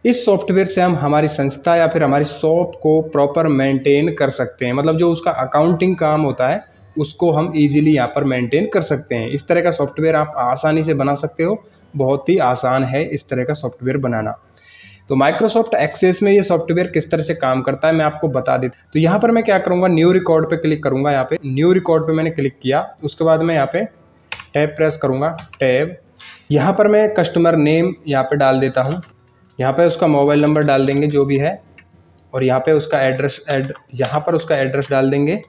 इस सॉफ्टवेयर से हम हमारी संस्था या फिर हमारी शॉप को प्रॉपर मेंटेन कर सकते हैं, मतलब जो उसका अकाउंटिंग काम होता है उसको हम इजीली यहाँ पर मेंटेन कर सकते हैं। इस तरह का सॉफ्टवेयर आप आसानी से बना सकते हो, बहुत ही आसान है इस तरह का सॉफ्टवेयर बनाना। तो माइक्रोसॉफ्ट एक्सेस में ये सॉफ्टवेयर किस तरह से काम करता है मैं आपको बता देता हूँ। तो यहाँ पर मैं क्या करूँगा, न्यू रिकॉर्ड पे क्लिक करूँगा। यहाँ पे न्यू रिकॉर्ड पे मैंने क्लिक किया, उसके बाद मैं यहाँ पे टैब प्रेस करूँगा, टैब। यहाँ पर मैं कस्टमर नेम यहाँ पे डाल देता हूँ, यहाँ पे उसका मोबाइल नंबर डाल देंगे जो भी है, और यहाँ पे उसका एड्रेस यहाँ पर उसका एड्रेस डाल देंगे।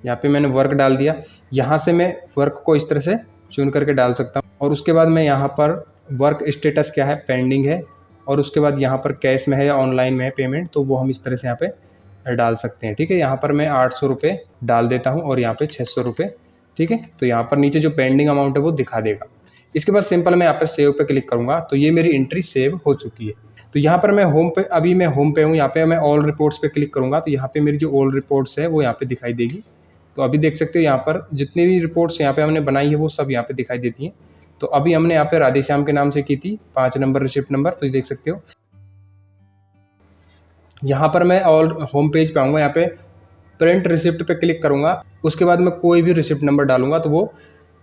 यहाँ पे मैंने वर्क डाल दिया, यहाँ से मैं वर्क को इस तरह से चुन करके डाल सकता हूँ। और उसके बाद मैं यहाँ पर वर्क स्टेटस क्या है, पेंडिंग है, और उसके बाद यहाँ पर कैश में है या ऑनलाइन में है पेमेंट, तो वो हम इस तरह से यहाँ पे डाल सकते हैं। ठीक है, यहाँ पर मैं 800 रुपये डाल देता हूँ और यहाँ पे 600 रुपये। ठीक है, तो यहाँ पर नीचे जो पेंडिंग अमाउंट है वो दिखा देगा। इसके बाद सिंपल मैं यहाँ पर सेव पे क्लिक करूँगा, तो ये मेरी एंट्री सेव हो चुकी है। तो यहाँ पर मैं होम पे, अभी मैं होम पे हूँ, यहाँ पे मैं ऑल रिपोर्ट्स पे क्लिक करूँगा, तो यहाँ पे मेरी जो ऑल रिपोर्ट्स है वो यहाँ पे दिखाई देगी। तो अभी देख सकते हो यहाँ पर जितनी भी रिपोर्ट्स यहाँ पे हमने बनाई है वो सब यहाँ पे दिखाई देती हैं। तो अभी हमने यहाँ पे राधेश्याम के नाम से की थी, 5 नंबर रिसिप्ट नंबर, तो ये देख सकते हो। यहाँ पर मैं ऑल होम पेज पे आऊँगा, यहाँ पे प्रिंट रिसिप्ट पे क्लिक करूँगा, उसके बाद मैं कोई भी रिसिप्ट नंबर डालूंगा तो वो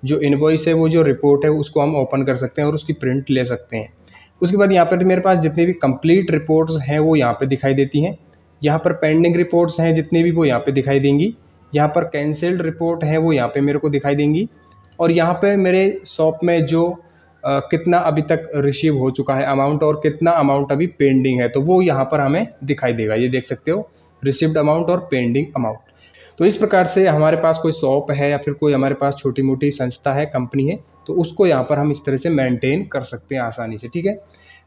जो इनवॉइस है, वो जो रिपोर्ट है उसको हम ओपन कर सकते हैं और उसकी प्रिंट ले सकते हैं। उसके बाद यहाँ पर मेरे पास जितनी भी कंप्लीट रिपोर्ट्स हैं वो यहाँ पे दिखाई देती हैं। यहाँ पर पेंडिंग रिपोर्ट्स हैं जितनी भी, वो यहाँ पे दिखाई देंगी। यहाँ पर कैंसिल्ड रिपोर्ट है वो यहाँ पे मेरे को दिखाई देंगी। और यहाँ पे मेरे शॉप में जो कितना अभी तक रिसीव हो चुका है अमाउंट और कितना अमाउंट अभी पेंडिंग है, तो वो यहाँ पर हमें दिखाई देगा। ये देख सकते हो, रिसीव्ड अमाउंट और पेंडिंग अमाउंट। तो इस प्रकार से हमारे पास कोई शॉप है या फिर कोई हमारे पास छोटी मोटी संस्था है, कंपनी है, तो उसको यहाँ पर हम इस तरह से मेंटेन कर सकते हैं आसानी से। ठीक है,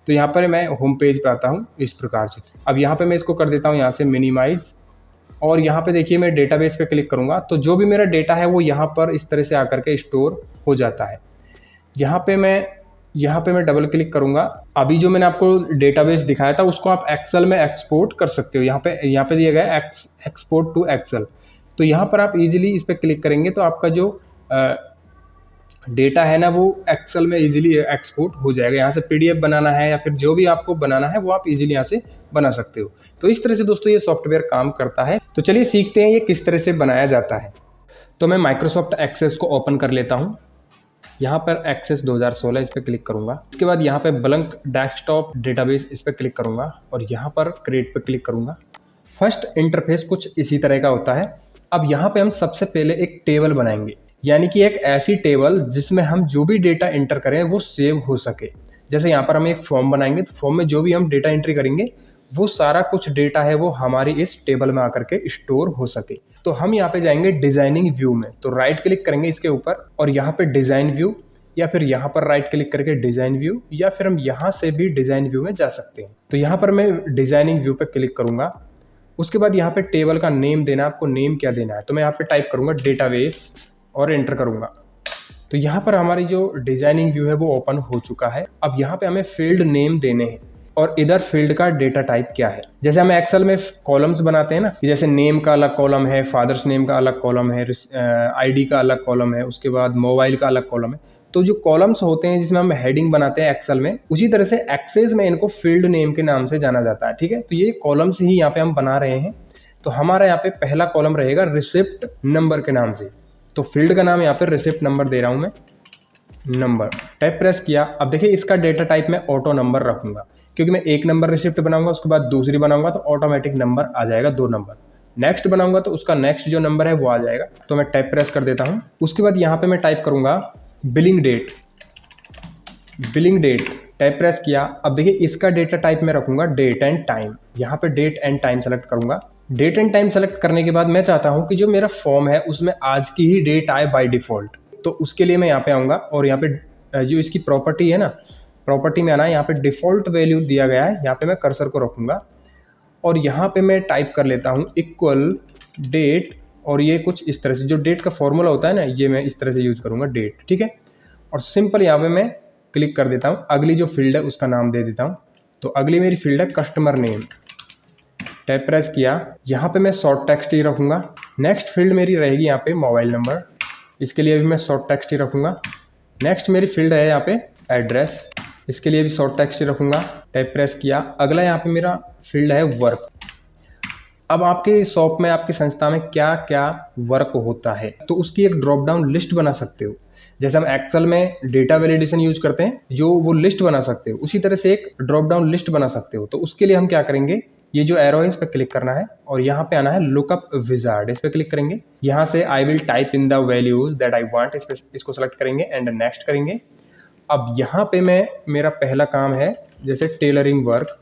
तो यहाँ पर मैं होम पेज पे आता हूँ इस प्रकार से। अब यहाँ पे मैं इसको कर देता हूँ यहाँ से मिनिमाइज, और यहाँ पे देखिए मैं डेटाबेस पे क्लिक करूँगा तो जो भी मेरा डेटा है वो यहाँ पर इस तरह से आकर के स्टोर हो जाता है। यहाँ पे मैं डबल क्लिक करूँगा। अभी जो मैंने आपको डेटाबेस दिखाया था उसको आप एक्सेल में एक्सपोर्ट कर सकते हो। यहाँ पे दिया गया है एक्सपोर्ट टू एक्सेल, तो यहाँ पर आप इजीली इस पर क्लिक करेंगे तो आपका जो डेटा है ना वो एक्सेल में इजीली एक्सपोर्ट हो जाएगा। यहाँ से पीडीएफ बनाना है या फिर जो भी आपको बनाना है वो आप इजीली यहाँ से बना सकते हो। तो इस तरह से दोस्तों ये सॉफ्टवेयर काम करता है। तो चलिए सीखते हैं ये किस तरह से बनाया जाता है। तो मैं माइक्रोसॉफ्ट एक्सेस को ओपन कर लेता हूँ। यहाँ पर एक्सेस 2016 इस पर क्लिक करूँगा। इसके बाद यहाँ पे ब्लैंक डेस्कटॉप डेटाबेस इस पर क्लिक करूँगा और यहाँ पर क्रिएट पे क्लिक करूँगा। फर्स्ट इंटरफेस कुछ इसी तरह का होता है। अब यहाँ पे हम सबसे पहले एक टेबल बनाएंगे, यानी कि एक ऐसी टेबल जिसमें हम जो भी डेटा एंटर करें वो सेव हो सके। जैसे यहाँ पर हम एक फॉर्म बनाएंगे, तो फॉर्म में जो भी हम डेटा एंट्री करेंगे वो सारा कुछ डेटा है वो हमारी इस टेबल में आकर के स्टोर हो सके। तो हम यहाँ पे जाएंगे डिजाइनिंग व्यू में, तो राइट क्लिक करेंगे इसके ऊपर और यहाँ पे डिजाइन व्यू, या फिर यहाँ पर राइट क्लिक करके डिजाइन व्यू, या फिर हम यहाँ से भी डिजाइन व्यू में जा सकते हैं। तो यहाँ पर मैं डिजाइनिंग व्यू पे क्लिक करूंगा। उसके बाद यहाँ पे टेबल का नेम देना है, आपको नेम क्या देना है, तो मैं यहाँ पे टाइप करूंगा डेटाबेस और एंटर करूंगा। तो यहाँ पर हमारी जो डिजाइनिंग व्यू है वो ओपन हो चुका है। अब यहाँ पे हमें फील्ड नेम देने हैं और इधर फील्ड का डेटा टाइप क्या है। जैसे हम एक्सेल में कॉलम्स बनाते हैं ना, जैसे नेम का अलग कॉलम है, फादर्स नेम का अलग कॉलम है, आईडी का अलग कॉलम है, उसके बाद मोबाइल का अलग कॉलम है। तो जो कॉलम्स होते हैं जिसमें हम हेडिंग बनाते हैं एक्सेल में, उसी तरह से एक्सेस में इनको फील्ड नेम के नाम से जाना जाता है। ठीक है, तो ये कॉलम्स ही यहाँ पे हम बना रहे हैं। तो हमारा यहाँ पे पहला कॉलम रहेगा रिसिप्ट नंबर के नाम से, तो फील्ड का नाम यहाँ पे रिसिप्ट नंबर दे रहा हूँ मैं, नंबर। टैब प्रेस किया। अब देखिए इसका डेटा टाइप मैं ऑटो नंबर रखूंगा, क्योंकि मैं 1 नंबर रिसिप्ट बनाऊंगा, उसके बाद दूसरी बनाऊंगा तो ऑटोमेटिक नंबर आ जाएगा 2 नंबर। नेक्स्ट बनाऊंगा तो उसका नेक्स्ट जो नंबर है वो आ जाएगा। तो मैं टैब प्रेस कर देता हूँ। उसके बाद यहाँ पे मैं टाइप करूंगा billing date, billing date. Tab press किया। अब देखिए इसका डेटा टाइप मैं रखूंगा डेट एंड टाइम। यहाँ पे डेट एंड टाइम सेलेक्ट करूंगा। डेट एंड टाइम सेलेक्ट करने के बाद मैं चाहता हूँ कि जो मेरा फॉर्म है उसमें आज की ही डेट आए बाय डिफॉल्ट। तो उसके लिए मैं यहाँ पे आऊँगा और यहाँ पे जो इसकी प्रॉपर्टी है ना, प्रॉपर्टी में आना है, यहाँ पे डिफ़ॉल्ट वैल्यू दिया गया है, यहाँ पे मैं कर्सर को रखूँगा और यहाँ पे मैं टाइप कर लेता हूँ इक्वल डेट, और ये कुछ इस तरह से जो डेट का फॉर्मूला होता है ना, ये मैं इस तरह से यूज़ करूँगा डेट। ठीक है, और सिंपल यहाँ पे मैं क्लिक कर देता हूँ। अगली जो फील्ड है उसका नाम दे देता हूँ। तो अगली मेरी फील्ड है कस्टमर नेम। टैब प्रेस किया। यहाँ पे मैं शॉर्ट टेक्स्ट ही रखूँगा। नेक्स्ट फील्ड मेरी रहेगी यहाँ पे मोबाइल नंबर, इसके लिए भी मैं शॉर्ट टेक्स्ट ही रखूँगा। नेक्स्ट मेरी फील्ड है यहाँ पे एड्रेस, इसके लिए भी शॉर्ट टेक्स्ट रखूँगा, टैब प्रेस किया। अगला यहाँ पे मेरा फील्ड है वर्क। अब आपके शॉप में, आपकी संस्था में क्या क्या वर्क होता है, तो उसकी एक ड्रॉप डाउन लिस्ट बना सकते हो। जैसे हम एक्सेल में डेटा वैलिडेशन यूज करते हैं, जो वो लिस्ट बना सकते हो, उसी तरह से एक ड्रॉप डाउन लिस्ट बना सकते हो। तो उसके लिए हम क्या करेंगे, ये जो एरो है इस पर क्लिक करना है और यहाँ पे आना है लुकअप विजार्ड, इस पर क्लिक करेंगे। यहाँ से I will type in the values that I want, इसको सेलेक्ट करेंगे एंड नेक्स्ट करेंगे। अब यहाँ पे मेरा पहला काम है जैसे टेलरिंग वर्क,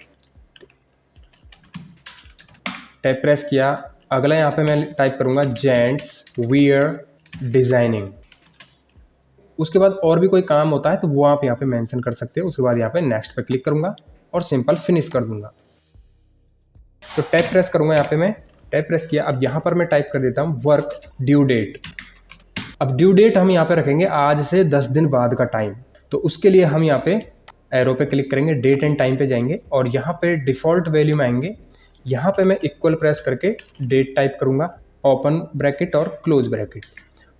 टैब प्रेस किया। अगला यहाँ पे मैं टाइप करूँगा जेंट्स वियर डिजाइनिंग। उसके बाद और भी कोई काम होता है तो वो आप यहाँ पे मेंशन कर सकते हो। उसके बाद यहाँ पे नेक्स्ट पे क्लिक करूँगा और सिंपल फिनिश कर दूंगा। तो टैब प्रेस करूँगा, यहाँ पे मैं टैब प्रेस किया। अब यहाँ पर मैं टाइप कर देता हूँ वर्क ड्यू डेट। अब ड्यू डेट हम यहाँ पे रखेंगे आज से 10 दिन बाद का टाइम। तो उसके लिए हम यहाँ पे एरो पे क्लिक करेंगे, डेट एंड टाइम पे जाएंगे और यहाँ पे डिफ़ॉल्ट वैल्यू में आएंगे। यहाँ पे मैं इक्वल प्रेस करके डेट टाइप करूँगा, ओपन ब्रैकेट और क्लोज ब्रैकेट।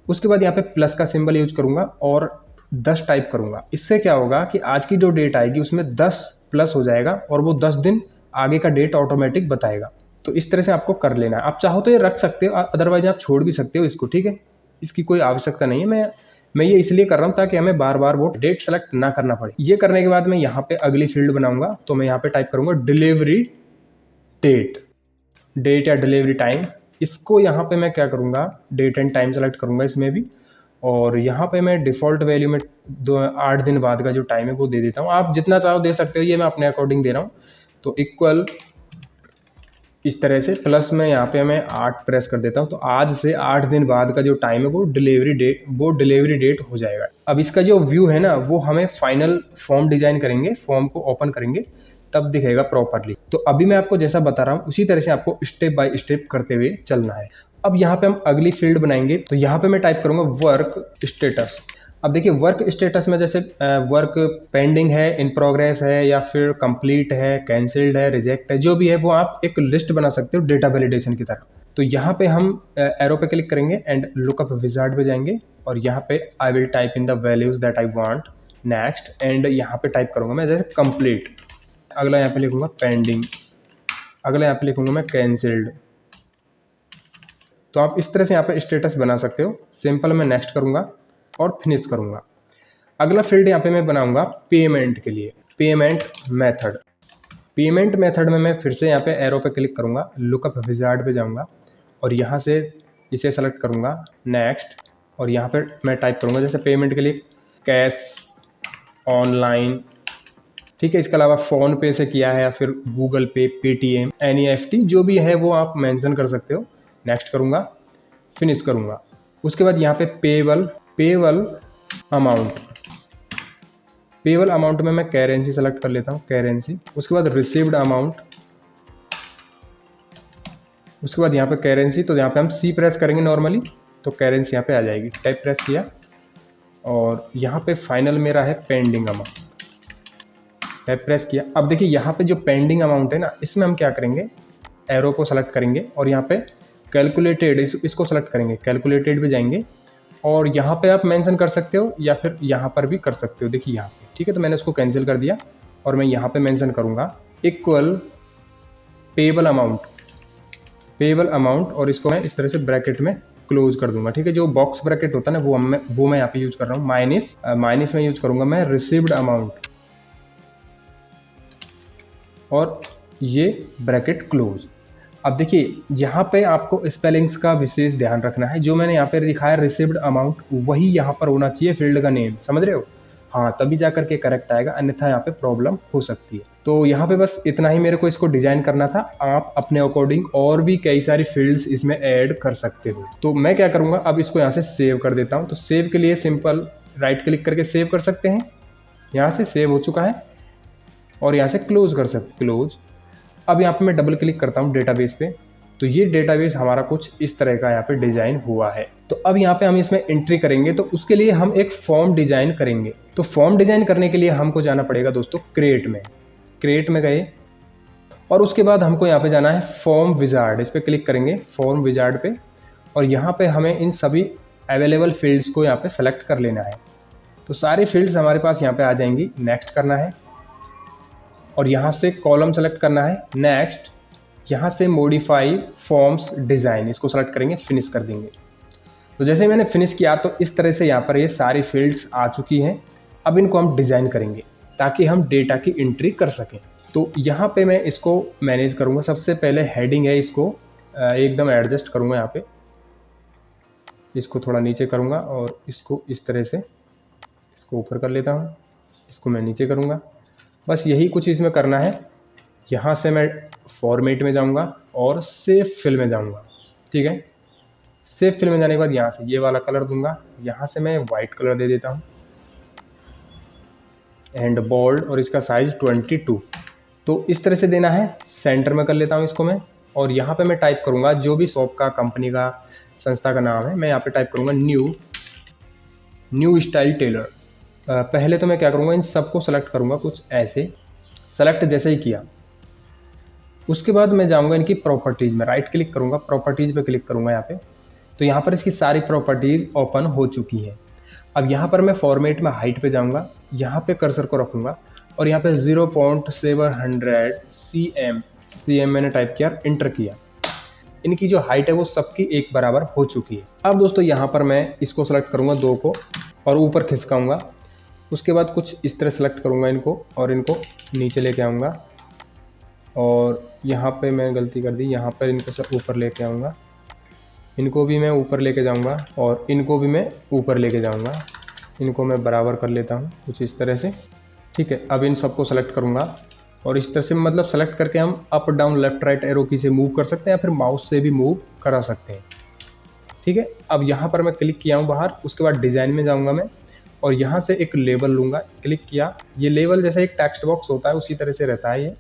उसके बाद यहाँ पे प्लस का सिंबल यूज करूँगा और 10 टाइप करूँगा। इससे क्या होगा कि आज की जो डेट आएगी उसमें 10 प्लस हो जाएगा और वो 10 दिन आगे का डेट ऑटोमेटिक बताएगा। तो इस तरह से आपको कर लेना है। आप चाहो तो ये रख सकते हो, अदरवाइज आप छोड़ भी सकते हो इसको, ठीक है। इसकी कोई आवश्यकता नहीं है। मैं ये इसलिए कर रहा हूँ ताकि हमें बार बार वो डेट सेलेक्ट ना करना पड़े। ये करने के बाद मैं यहाँ पे अगली फील्ड बनाऊंगा। तो मैं यहाँ पे टाइप करूँगा डिलीवरी डेट या डिलीवरी टाइम। इसको यहाँ पे मैं क्या करूँगा, डेट एंड टाइम सेलेक्ट करूँगा इसमें भी, और यहाँ पे मैं डिफ़ॉल्ट वैल्यू में 8 दिन बाद का जो टाइम है वो दे देता हूँ। आप जितना चाहो दे सकते हो, ये मैं अपने अकॉर्डिंग दे रहा हूँ। तो इक्वल इस तरह से प्लस में यहाँ पे मैं 8 प्रेस कर देता हूँ। तो आज से 8 दिन बाद का जो टाइम है वो डिलीवरी डेट हो जाएगा। अब इसका जो व्यू है ना, वो हमें फाइनल फॉर्म डिजाइन करेंगे, फॉर्म को ओपन करेंगे तब दिखेगा प्रॉपरली। तो अभी मैं आपको जैसा बता रहा हूँ उसी तरह से आपको स्टेप बाय स्टेप करते हुए चलना है। अब यहाँ पे हम अगली फील्ड बनाएंगे। तो यहाँ पे मैं टाइप करूँगा वर्क स्टेटस। अब देखिए वर्क स्टेटस में जैसे वर्क पेंडिंग है, इन प्रोग्रेस है, या फिर कंप्लीट है, कैंसिल्ड है, रिजेक्ट है, जो भी है वो आप एक लिस्ट बना सकते हो डेटा वैलिडेशन की तरह। तो यहाँ पे हम एरो पे क्लिक करेंगे एंड लुकअप विजार्ड पे जाएंगे और यहाँ पे I will type in the values that I want, next, and यहाँ पे टाइप करूँगा मैं जैसे कंप्लीट। अगला यहाँ पे लिखूंगा पेंडिंग, अगला यहाँ पे लिखूंगा मैं कैंसिल्ड। तो आप इस तरह से यहाँ पे स्टेटस बना सकते हो। सिंपल मैं नेक्स्ट करूँगा और फिनिश करूँगा। अगला फील्ड यहाँ पे मैं बनाऊँगा पेमेंट के लिए, पेमेंट मेथड। पेमेंट मेथड में मैं फिर से यहाँ पे एरो पे क्लिक करूँगा, लुकअप विजार्ड पे जाऊँगा और यहाँ से इसे सेलेक्ट करूँगा, नेक्स्ट, और यहाँ पे मैं टाइप करूँगा जैसे पेमेंट के लिए कैश, ऑनलाइन, ठीक है। इसके अलावा फ़ोन पे से किया है या फिर गूगल पे, पेटीएम, NEFT, जो भी है वो आप मेंशन कर सकते हो। नेक्स्ट करूँगा, फिनिश करूँगा। उसके बाद यहाँ पे पेबल अमाउंट में मैं करेंसी सेलेक्ट कर लेता हूँ, करेंसी। उसके बाद रिसीव्ड अमाउंट, उसके बाद यहाँ पे करेंसी। तो यहाँ पे हम C प्रेस करेंगे नॉर्मली, तो करेंसी यहाँ पे आ जाएगी। टाइप प्रेस किया और यहाँ पे फाइनल मेरा है पेंडिंग अमाउंट, टैब प्रेस किया। अब देखिए यहाँ पे जो पेंडिंग अमाउंट है ना, इसमें हम क्या करेंगे, एरो को सेलेक्ट करेंगे और यहाँ पे कैलकुलेटेड इसको सेलेक्ट करेंगे, कैलकुलेटेड पे जाएंगे और यहाँ पे आप मेंशन कर सकते हो या फिर यहाँ पर भी कर सकते हो। देखिए यहाँ पे, ठीक है। तो मैंने इसको कैंसिल कर दिया और मैं यहाँ पे मेंशन करूँगा इक्वल पेबल अमाउंट और इसको मैं इस तरह से ब्रैकेट में क्लोज कर दूंगा, ठीक है। जो बॉक्स ब्रैकेट होता है ना, वो मैं यहाँ पे यूज कर रहा हूँ। माइनस में यूज करूँगा मैं रिसीव्ड अमाउंट और ये ब्रैकेट क्लोज। अब देखिए यहाँ पे आपको स्पेलिंग्स का विशेष ध्यान रखना है। जो मैंने यहाँ पे दिखाया रिसीव्ड अमाउंट, वही यहाँ पर होना चाहिए फील्ड का नेम, समझ रहे हो? हाँ, तभी जा करके करेक्ट आएगा, अन्यथा यहाँ पे प्रॉब्लम हो सकती है। तो यहाँ पे बस इतना ही मेरे को इसको डिजाइन करना था। आप अपने अकॉर्डिंग और भी कई सारी फील्ड्स इसमें ऐड कर सकते हो। तो मैं क्या करूँगा, अब इसको यहाँ से सेव कर देता हूँ। तो सेव के लिए सिंपल राइट क्लिक करके सेव कर सकते हैं। यहाँ से सेव हो चुका है और यहाँ से क्लोज कर सकते, क्लोज। अब यहाँ पे मैं डबल क्लिक करता हूँ डेटाबेस पे, तो ये डेटाबेस हमारा कुछ इस तरह का यहाँ पे डिजाइन हुआ है। तो अब यहाँ पे हम इसमें एंट्री करेंगे, तो उसके लिए हम एक फॉर्म डिजाइन करेंगे। तो फॉर्म डिजाइन करने के लिए हमको जाना पड़ेगा दोस्तों क्रिएट में गए और उसके बाद हमको यहाँ पे जाना है फॉर्म विजार्ड। इस पर क्लिक करेंगे फॉर्म विजार्ड पे और यहाँ पे हमें इन सभी अवेलेबल फील्ड्स को यहाँ पे सेलेक्ट कर लेना है। तो सारी फील्ड्स हमारे पास यहाँ पे आ जाएंगी। नेक्स्ट करना है और यहाँ से कॉलम सेलेक्ट करना है। नेक्स्ट यहाँ से मॉडिफाई फॉर्म्स डिज़ाइन, इसको सेलेक्ट करेंगे, फिनिश कर देंगे। तो जैसे मैंने फिनिश किया तो इस तरह से यहाँ पर ये सारी फील्ड्स आ चुकी हैं। अब इनको हम डिज़ाइन करेंगे ताकि हम डेटा की एंट्री कर सकें। तो यहाँ पे मैं इसको मैनेज करूँगा। सबसे पहले हेडिंग है, इसको एकदम एडजस्ट करूँगा। यहाँ पे इसको थोड़ा नीचे करूँगा और इसको इस तरह से इसको ऊपर कर लेता हूँ, इसको मैं नीचे करूँगा। बस यही कुछ इसमें करना है। यहाँ से मैं फॉर्मेट में जाऊँगा और सेव फिल में जाऊँगा। ठीक है, सेव फिल में जाने के बाद यहाँ से ये वाला कलर दूंगा। यहाँ से मैं वाइट कलर दे देता हूँ एंड बोल्ड, और इसका साइज़ 22। तो इस तरह से देना है। सेंटर में कर लेता हूँ इसको मैं, और यहाँ पे मैं टाइप करूँगा जो भी शॉप का, कंपनी का, संस्था का नाम है, मैं यहाँ पे टाइप करूँगा न्यू स्टाइल टेलर। पहले तो मैं क्या करूँगा, इन सबको सेलेक्ट करूँगा कुछ ऐसे। सेलेक्ट जैसे ही किया उसके बाद मैं जाऊँगा इनकी प्रॉपर्टीज़ में, राइट क्लिक करूँगा, प्रॉपर्टीज़ पे क्लिक करूँगा यहाँ पे। तो यहाँ पर इसकी सारी प्रॉपर्टीज़ ओपन हो चुकी है। अब यहाँ पर मैं फॉर्मेट में हाइट पे जाऊँगा, यहाँ पे कर्सर को रखूँगा और यहाँ पे 0.700 cm मैंने टाइप किया, इंटर किया। इनकी जो हाइट है वो सबकी एक बराबर हो चुकी है। अब दोस्तों यहाँ पर मैं इसको सेलेक्ट करूँगा, दो को, और ऊपर खिसकाऊँगा। उसके बाद कुछ इस तरह सेलेक्ट करूँगा इनको और इनको नीचे लेके आऊँगा, और यहाँ पे मैं गलती कर दी, यहाँ पर इनको सब ऊपर लेके आऊँगा। इनको भी मैं ऊपर लेके जाऊँगा और इनको भी मैं ऊपर लेके जाऊँगा। इनको मैं बराबर कर लेता हूँ कुछ इस तरह से। ठीक है, अब इन सबको सेलेक्ट करूँगा और इस तरह से, मतलब सेलेक्ट करके हम up down left right arrow की से मूव कर सकते हैं या फिर माउस से भी मूव करा सकते हैं। ठीक है, अब यहाँ पर मैं क्लिक किया हूँ बाहर। उसके बाद डिज़ाइन में जाऊँगा मैं और यहाँ से एक लेबल लूँगा, क्लिक किया। ये लेबल जैसे एक टेक्स्ट बॉक्स होता है उसी तरह से रहता है ये।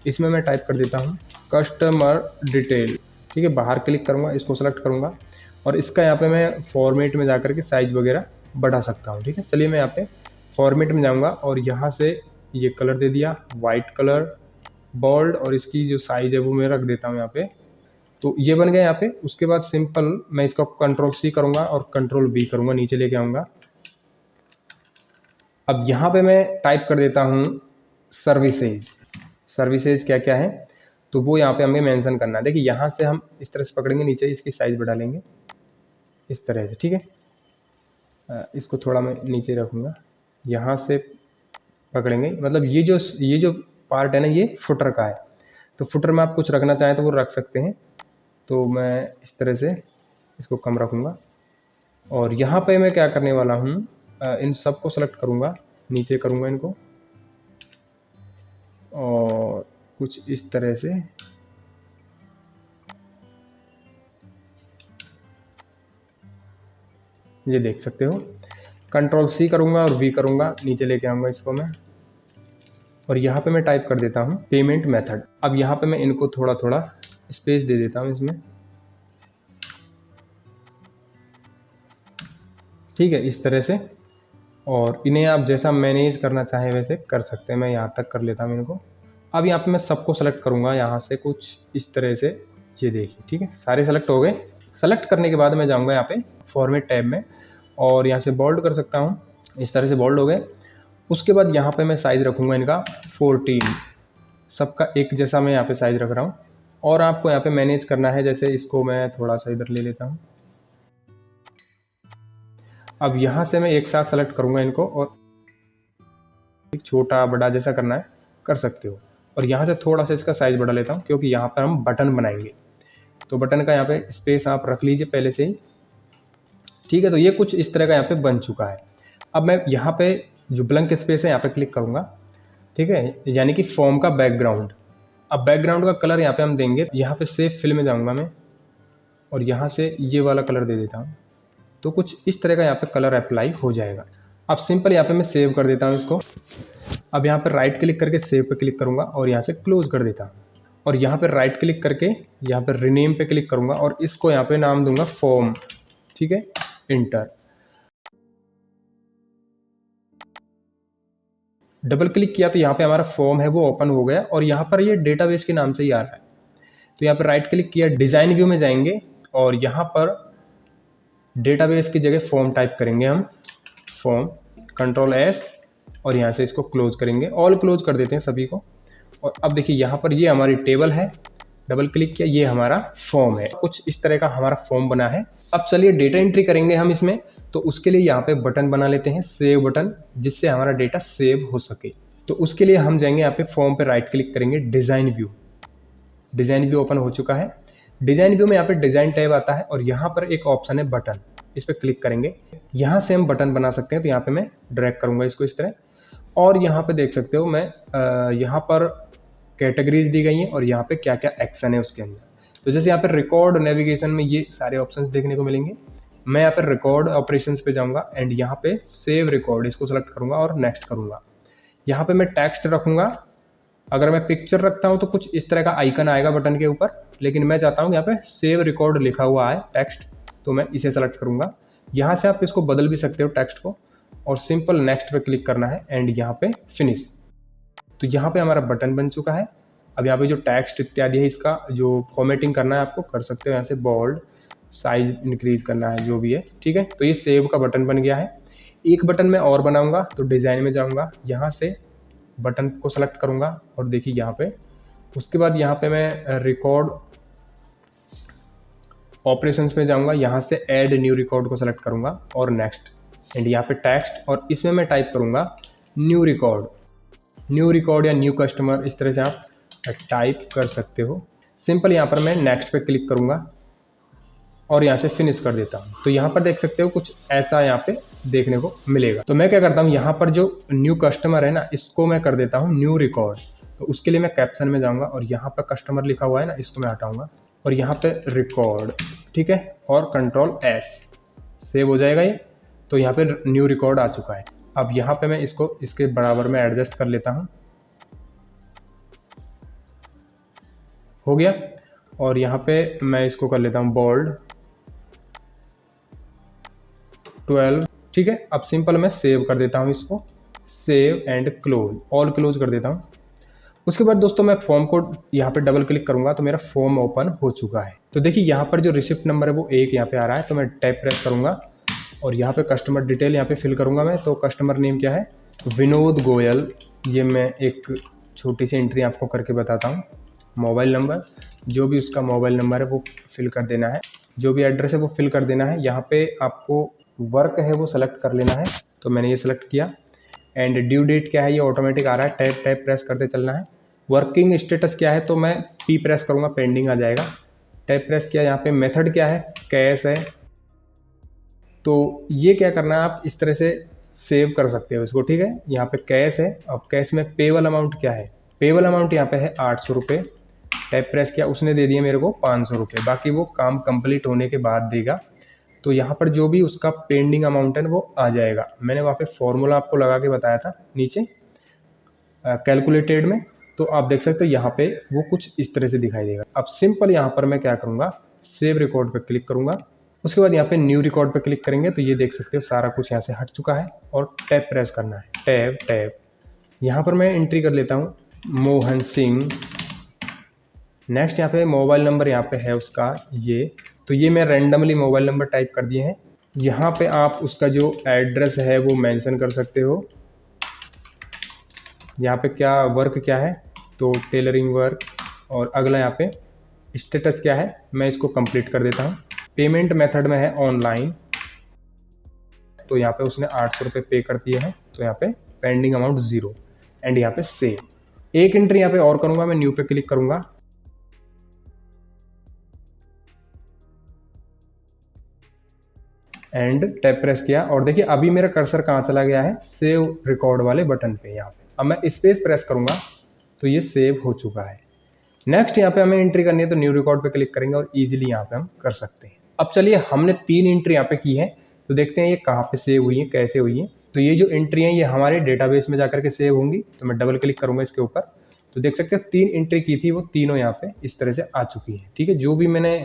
इसमें मैं टाइप कर देता हूँ कस्टमर डिटेल। ठीक है, बाहर क्लिक करूँगा, इसको सेलेक्ट करूँगा और इसका यहाँ पे मैं फॉर्मेट में जाकर के साइज़ वगैरह बढ़ा सकता हूँ। ठीक है, चलिए मैं यहाँ पे फॉर्मेट में जाऊँगा और यहाँ से ये कलर दे दिया, वाइट कलर, बोल्ड, और इसकी जो साइज़ है वो मैं रख देता हूँ यहाँ पे। तो ये बन गया यहाँ पे। उसके बाद सिंपल मैं इसका कंट्रोल-C करूँगा और कंट्रोल-V करूँगा, नीचे लेके आऊँगा। अब यहाँ पे मैं टाइप कर देता हूँ सर्विसेज क्या क्या है, तो वो यहाँ पे हमें मेंशन करना है। देखिए यहाँ से हम इस तरह से पकड़ेंगे, नीचे इसकी साइज़ बढ़ा लेंगे इस तरह से। ठीक है, इसको थोड़ा मैं नीचे रखूँगा, यहाँ से पकड़ेंगे, मतलब ये जो पार्ट है ना, ये फुटर का है। तो फुटर में आप कुछ रखना चाहें तो वो रख सकते हैं। तो मैं इस तरह से इसको कम रखूँगा और यहाँ पे मैं क्या करने वाला हूँ, इन सब को सेलेक्ट करूँगा, नीचे करूँगा इनको और कुछ इस तरह से। ये देख सकते हो, कंट्रोल-C करूँगा और V करूँगा, नीचे लेके आऊँगा इसको मैं, और यहाँ पे मैं टाइप कर देता हूँ पेमेंट मेथड। अब यहाँ पे मैं इनको थोड़ा थोड़ा स्पेस दे देता हूँ इसमें। ठीक है, इस तरह से, और इन्हें आप जैसा मैनेज करना चाहें वैसे कर सकते हैं। मैं यहाँ तक कर लेता हूँ इनको। अब यहाँ पे मैं सबको सेलेक्ट करूँगा यहाँ से कुछ इस तरह से, ये देखिए। ठीक है, सारे सेलेक्ट हो गए। सेलेक्ट करने के बाद मैं जाऊँगा यहाँ पे फॉर्मेट टैब में और यहाँ से बोल्ड कर सकता हूँ, इस तरह से बोल्ड हो गए। उसके बाद यहाँ पे मैं साइज़ रखूँगा इनका 14, सबका एक जैसा मैं यहाँ पे साइज़ रख रहा हूँ। और आपको यहाँ पे मैनेज करना है, जैसे इसको मैं थोड़ा सा इधर ले लेता हूँ। अब यहाँ से मैं एक साथ सेलेक्ट करूँगा इनको और छोटा बड़ा जैसा करना है कर सकते हो। और यहाँ से थोड़ा सा इसका साइज़ बढ़ा लेता हूँ क्योंकि यहाँ पर हम बटन बनाएंगे, तो बटन का यहाँ पे स्पेस आप रख लीजिए पहले से ही। ठीक है, तो ये कुछ इस तरह का यहाँ पे बन चुका है। अब मैं यहाँ पे जो ब्लैंक स्पेस है यहाँ पे क्लिक करूँगा। ठीक है, यानी कि फॉर्म का बैकग्राउंड। अब बैकग्राउंड का कलर यहाँ पे हम देंगे, यहाँ पे सेव फिल में जाऊँगा मैं और यहाँ से ये वाला कलर दे देता हूँ। तो कुछ इस तरह का यहाँ पे कलर अप्लाई हो जाएगा। अब सिंपल यहाँ पे मैं सेव कर देता हूँ इसको। अब यहाँ पर राइट क्लिक करके सेव पे क्लिक करूँगा और यहाँ से क्लोज कर देता हूँ। और यहाँ पर राइट क्लिक करके यहाँ पर रीनेम पे क्लिक करूँगा और इसको यहाँ पे नाम दूंगा फॉर्म। ठीक है, इंटर। डबल क्लिक किया तो यहाँ पे हमारा फॉर्म है वो ओपन हो गया और यहाँ पर ये डेटाबेस के नाम से ही आ रहा है। तो यहाँ पर राइट क्लिक किया, डिज़ाइन व्यू में जाएंगे और यहाँ पर डेटाबेस की जगह फॉर्म टाइप करेंगे हम, फॉर्म, कंट्रोल एस और यहाँ से इसको क्लोज करेंगे, ऑल क्लोज कर देते हैं सभी को। और अब देखिए यहाँ पर ये हमारी टेबल है, डबल क्लिक किया, ये हमारा फॉर्म है। कुछ इस तरह का हमारा फॉर्म बना है। अब चलिए डेटा एंट्री करेंगे हम इसमें, तो उसके लिए यहाँ पे बटन बना लेते हैं, सेव बटन, जिससे हमारा डेटा सेव हो सके। तो उसके लिए हम जाएंगे यहाँ पे फॉर्म पे राइट क्लिक करेंगे, design view. Design view open हो चुका है। डिज़ाइन व्यू में यहाँ पे डिज़ाइन टैब आता है और यहाँ पर एक ऑप्शन है बटन, इस पर क्लिक करेंगे। यहाँ से हम बटन बना सकते हैं, तो यहाँ पे मैं ड्रैग करूँगा इसको इस तरह। और यहाँ पे देख सकते हो मैं यहाँ पर कैटेगरीज दी गई हैं और यहाँ पे क्या क्या एक्शन है उसके अंदर। तो जैसे यहाँ पे रिकॉर्ड नेविगेशन में ये सारे ऑप्शंस देखने को मिलेंगे। मैं यहाँ पे रिकॉर्ड ऑपरेशंस पे जाऊँगा एंड यहाँ पे सेव रिकॉर्ड इसको सेलेक्ट करूँगा और नेक्स्ट करूँगा। यहाँ पे मैं टेक्स्ट रखूँगा। अगर मैं पिक्चर रखता हूँ तो कुछ इस तरह का आइकन आएगा बटन के ऊपर, लेकिन मैं चाहता हूँ यहाँ पे सेव रिकॉर्ड लिखा हुआ है टेक्स्ट, तो मैं इसे सेलेक्ट करूँगा। यहाँ से आप इसको बदल भी सकते हो टेक्स्ट को, और सिंपल नेक्स्ट पे क्लिक करना है एंड यहाँ पे फिनिश। तो यहाँ पे हमारा बटन बन चुका है। अब यहाँ पे जो टेक्स्ट इत्यादि है इसका जो फॉर्मेटिंग करना है आपको कर सकते हो, यहाँ से बोल्ड, साइज इंक्रीज करना है, जो भी है, ठीक है। तो ये सेव का बटन बन गया है। एक बटन मैं और बनाऊंगा, तो डिज़ाइन में जाऊंगा, यहाँ से बटन को सेलेक्ट करूंगा और देखिए यहाँ पे, उसके बाद यहाँ पे मैं रिकॉर्ड ऑपरेशंस में जाऊंगा, यहाँ से ऐड न्यू रिकॉर्ड को सेलेक्ट करूंगा और नेक्स्ट एंड यहाँ पे टेक्स्ट, और इसमें मैं टाइप करूंगा न्यू रिकॉर्ड या न्यू कस्टमर, इस तरह से आप टाइप कर सकते हो। सिंपल यहाँ पर मैं नेक्स्ट पे क्लिक करूँगा और यहाँ से फिनिश कर देता हूँ। तो यहाँ पर देख सकते हो कुछ ऐसा यहाँ पे देखने को मिलेगा। तो मैं क्या करता हूँ, यहाँ पर जो न्यू कस्टमर है ना, इसको मैं कर देता हूँ न्यू रिकॉर्ड। तो उसके लिए मैं कैप्शन में जाऊँगा और यहाँ पर कस्टमर लिखा हुआ है ना, इसको मैं हटाऊँगा और यहाँ पे रिकॉर्ड, ठीक है, और कंट्रोल एस, सेव हो जाएगा ये। तो यहाँ पे न्यू रिकॉर्ड आ चुका है। अब यहाँ पे मैं इसको इसके बराबर में एडजस्ट कर लेता हूँ, हो गया। और यहाँ पे मैं इसको कर लेता हूँ बोल्ड 12, ठीक है। अब सिंपल मैं सेव कर देता हूँ इसको, save and close, all close कर देता हूँ। उसके बाद दोस्तों मैं फॉर्म को यहाँ पे डबल क्लिक करूँगा तो मेरा फॉर्म ओपन हो चुका है। तो देखिए यहाँ पर जो रिसिप्ट नंबर है वो 1 यहाँ पे आ रहा है, तो मैं टैब प्रेस करूँगा और यहाँ पे कस्टमर डिटेल यहाँ पे फिल करूँगा मैं। तो कस्टमर नेम क्या है, विनोद गोयल। ये मैं एक छोटी सी एंट्री आपको करके बताता हूँ। मोबाइल नंबर, जो भी उसका मोबाइल नंबर है वो फिल कर देना है, जो भी एड्रेस है वो फिल कर देना है। यहाँ पे आपको वर्क है वो सेलेक्ट कर लेना है, तो मैंने ये सेलेक्ट किया। एंड ड्यू डेट क्या है, ये ऑटोमेटिक आ रहा है, टैब प्रेस करते चलना है। वर्किंग स्टेटस क्या है, तो मैं पी प्रेस करूँगा, पेंडिंग आ जाएगा। टैब प्रेस किया। यहाँ पे मेथड क्या है, कैश है। तो ये क्या करना है, आप इस तरह से सेव कर सकते हो इसको, ठीक है। यहाँ पे कैश है। अब कैश में पेबल अमाउंट क्या है, पेबल अमाउंट यहाँ पे है 800 रुपये। टैब प्रेस किया, उसने दे दिया मेरे को 500 रुपये, बाकी वो काम कंप्लीट होने के बाद देगा। तो यहाँ पर जो भी उसका पेंडिंग अमाउंट है वो आ जाएगा। मैंने वहाँ पे फॉर्मूला आपको लगा के बताया था नीचे कैलकुलेटेड में, तो आप देख सकते हो यहाँ पे वो कुछ इस तरह से दिखाई देगा। अब सिंपल यहाँ पर मैं क्या करूँगा, सेव रिकॉर्ड पे क्लिक करूँगा। उसके बाद यहाँ पे न्यू रिकॉर्ड पे क्लिक करेंगे तो ये देख सकते हो सारा कुछ यहाँ से हट चुका है। और टैब प्रेस करना है, टैब। यहाँ पर मैं एंट्री कर लेता हूँ मोहन सिंह। नेक्स्ट यहाँ पे मोबाइल नंबर यहाँ पे है उसका ये, तो ये मैं रैंडमली मोबाइल नंबर टाइप कर दिए हैं। यहाँ पे आप उसका जो एड्रेस है वो मेंशन कर सकते हो। यहाँ पे क्या वर्क क्या है, तो टेलरिंग वर्क। और अगला यहाँ पे स्टेटस क्या है, मैं इसको कंप्लीट कर देता हूँ। पेमेंट मेथड में है ऑनलाइन, तो यहाँ पे उसने 800 रुपये पे कर दिए हैं, तो यहाँ पे पेंडिंग अमाउंट 0 एंड यहाँ पे सेव। एक एंट्री यहाँ पे और करूँगा, मैं न्यू पे क्लिक करूँगा एंड टैब प्रेस किया और देखिए अभी मेरा कर्सर कहाँ चला गया है, सेव रिकॉर्ड वाले बटन पे। यहाँ पे अब मैं स्पेस प्रेस करूँगा तो ये सेव हो चुका है। नेक्स्ट यहाँ पे हमें एंट्री करनी है, तो न्यू रिकॉर्ड पे क्लिक करेंगे और इजीली यहाँ पे हम कर सकते हैं। अब चलिए हमने 3 एंट्री यहाँ पे की है, तो देखते हैं ये कहाँ पे सेव हुई है, कैसे हुई है। तो ये जो एंट्री है ये हमारे डेटाबेस में जाकर के सेव होंगी, तो मैं डबल क्लिक करूँगा इसके ऊपर। तो देख सकते हैं 3 एंट्री की थी, वो तीनों यहाँ पे इस तरह से आ चुकी है, ठीक है। जो भी मैंने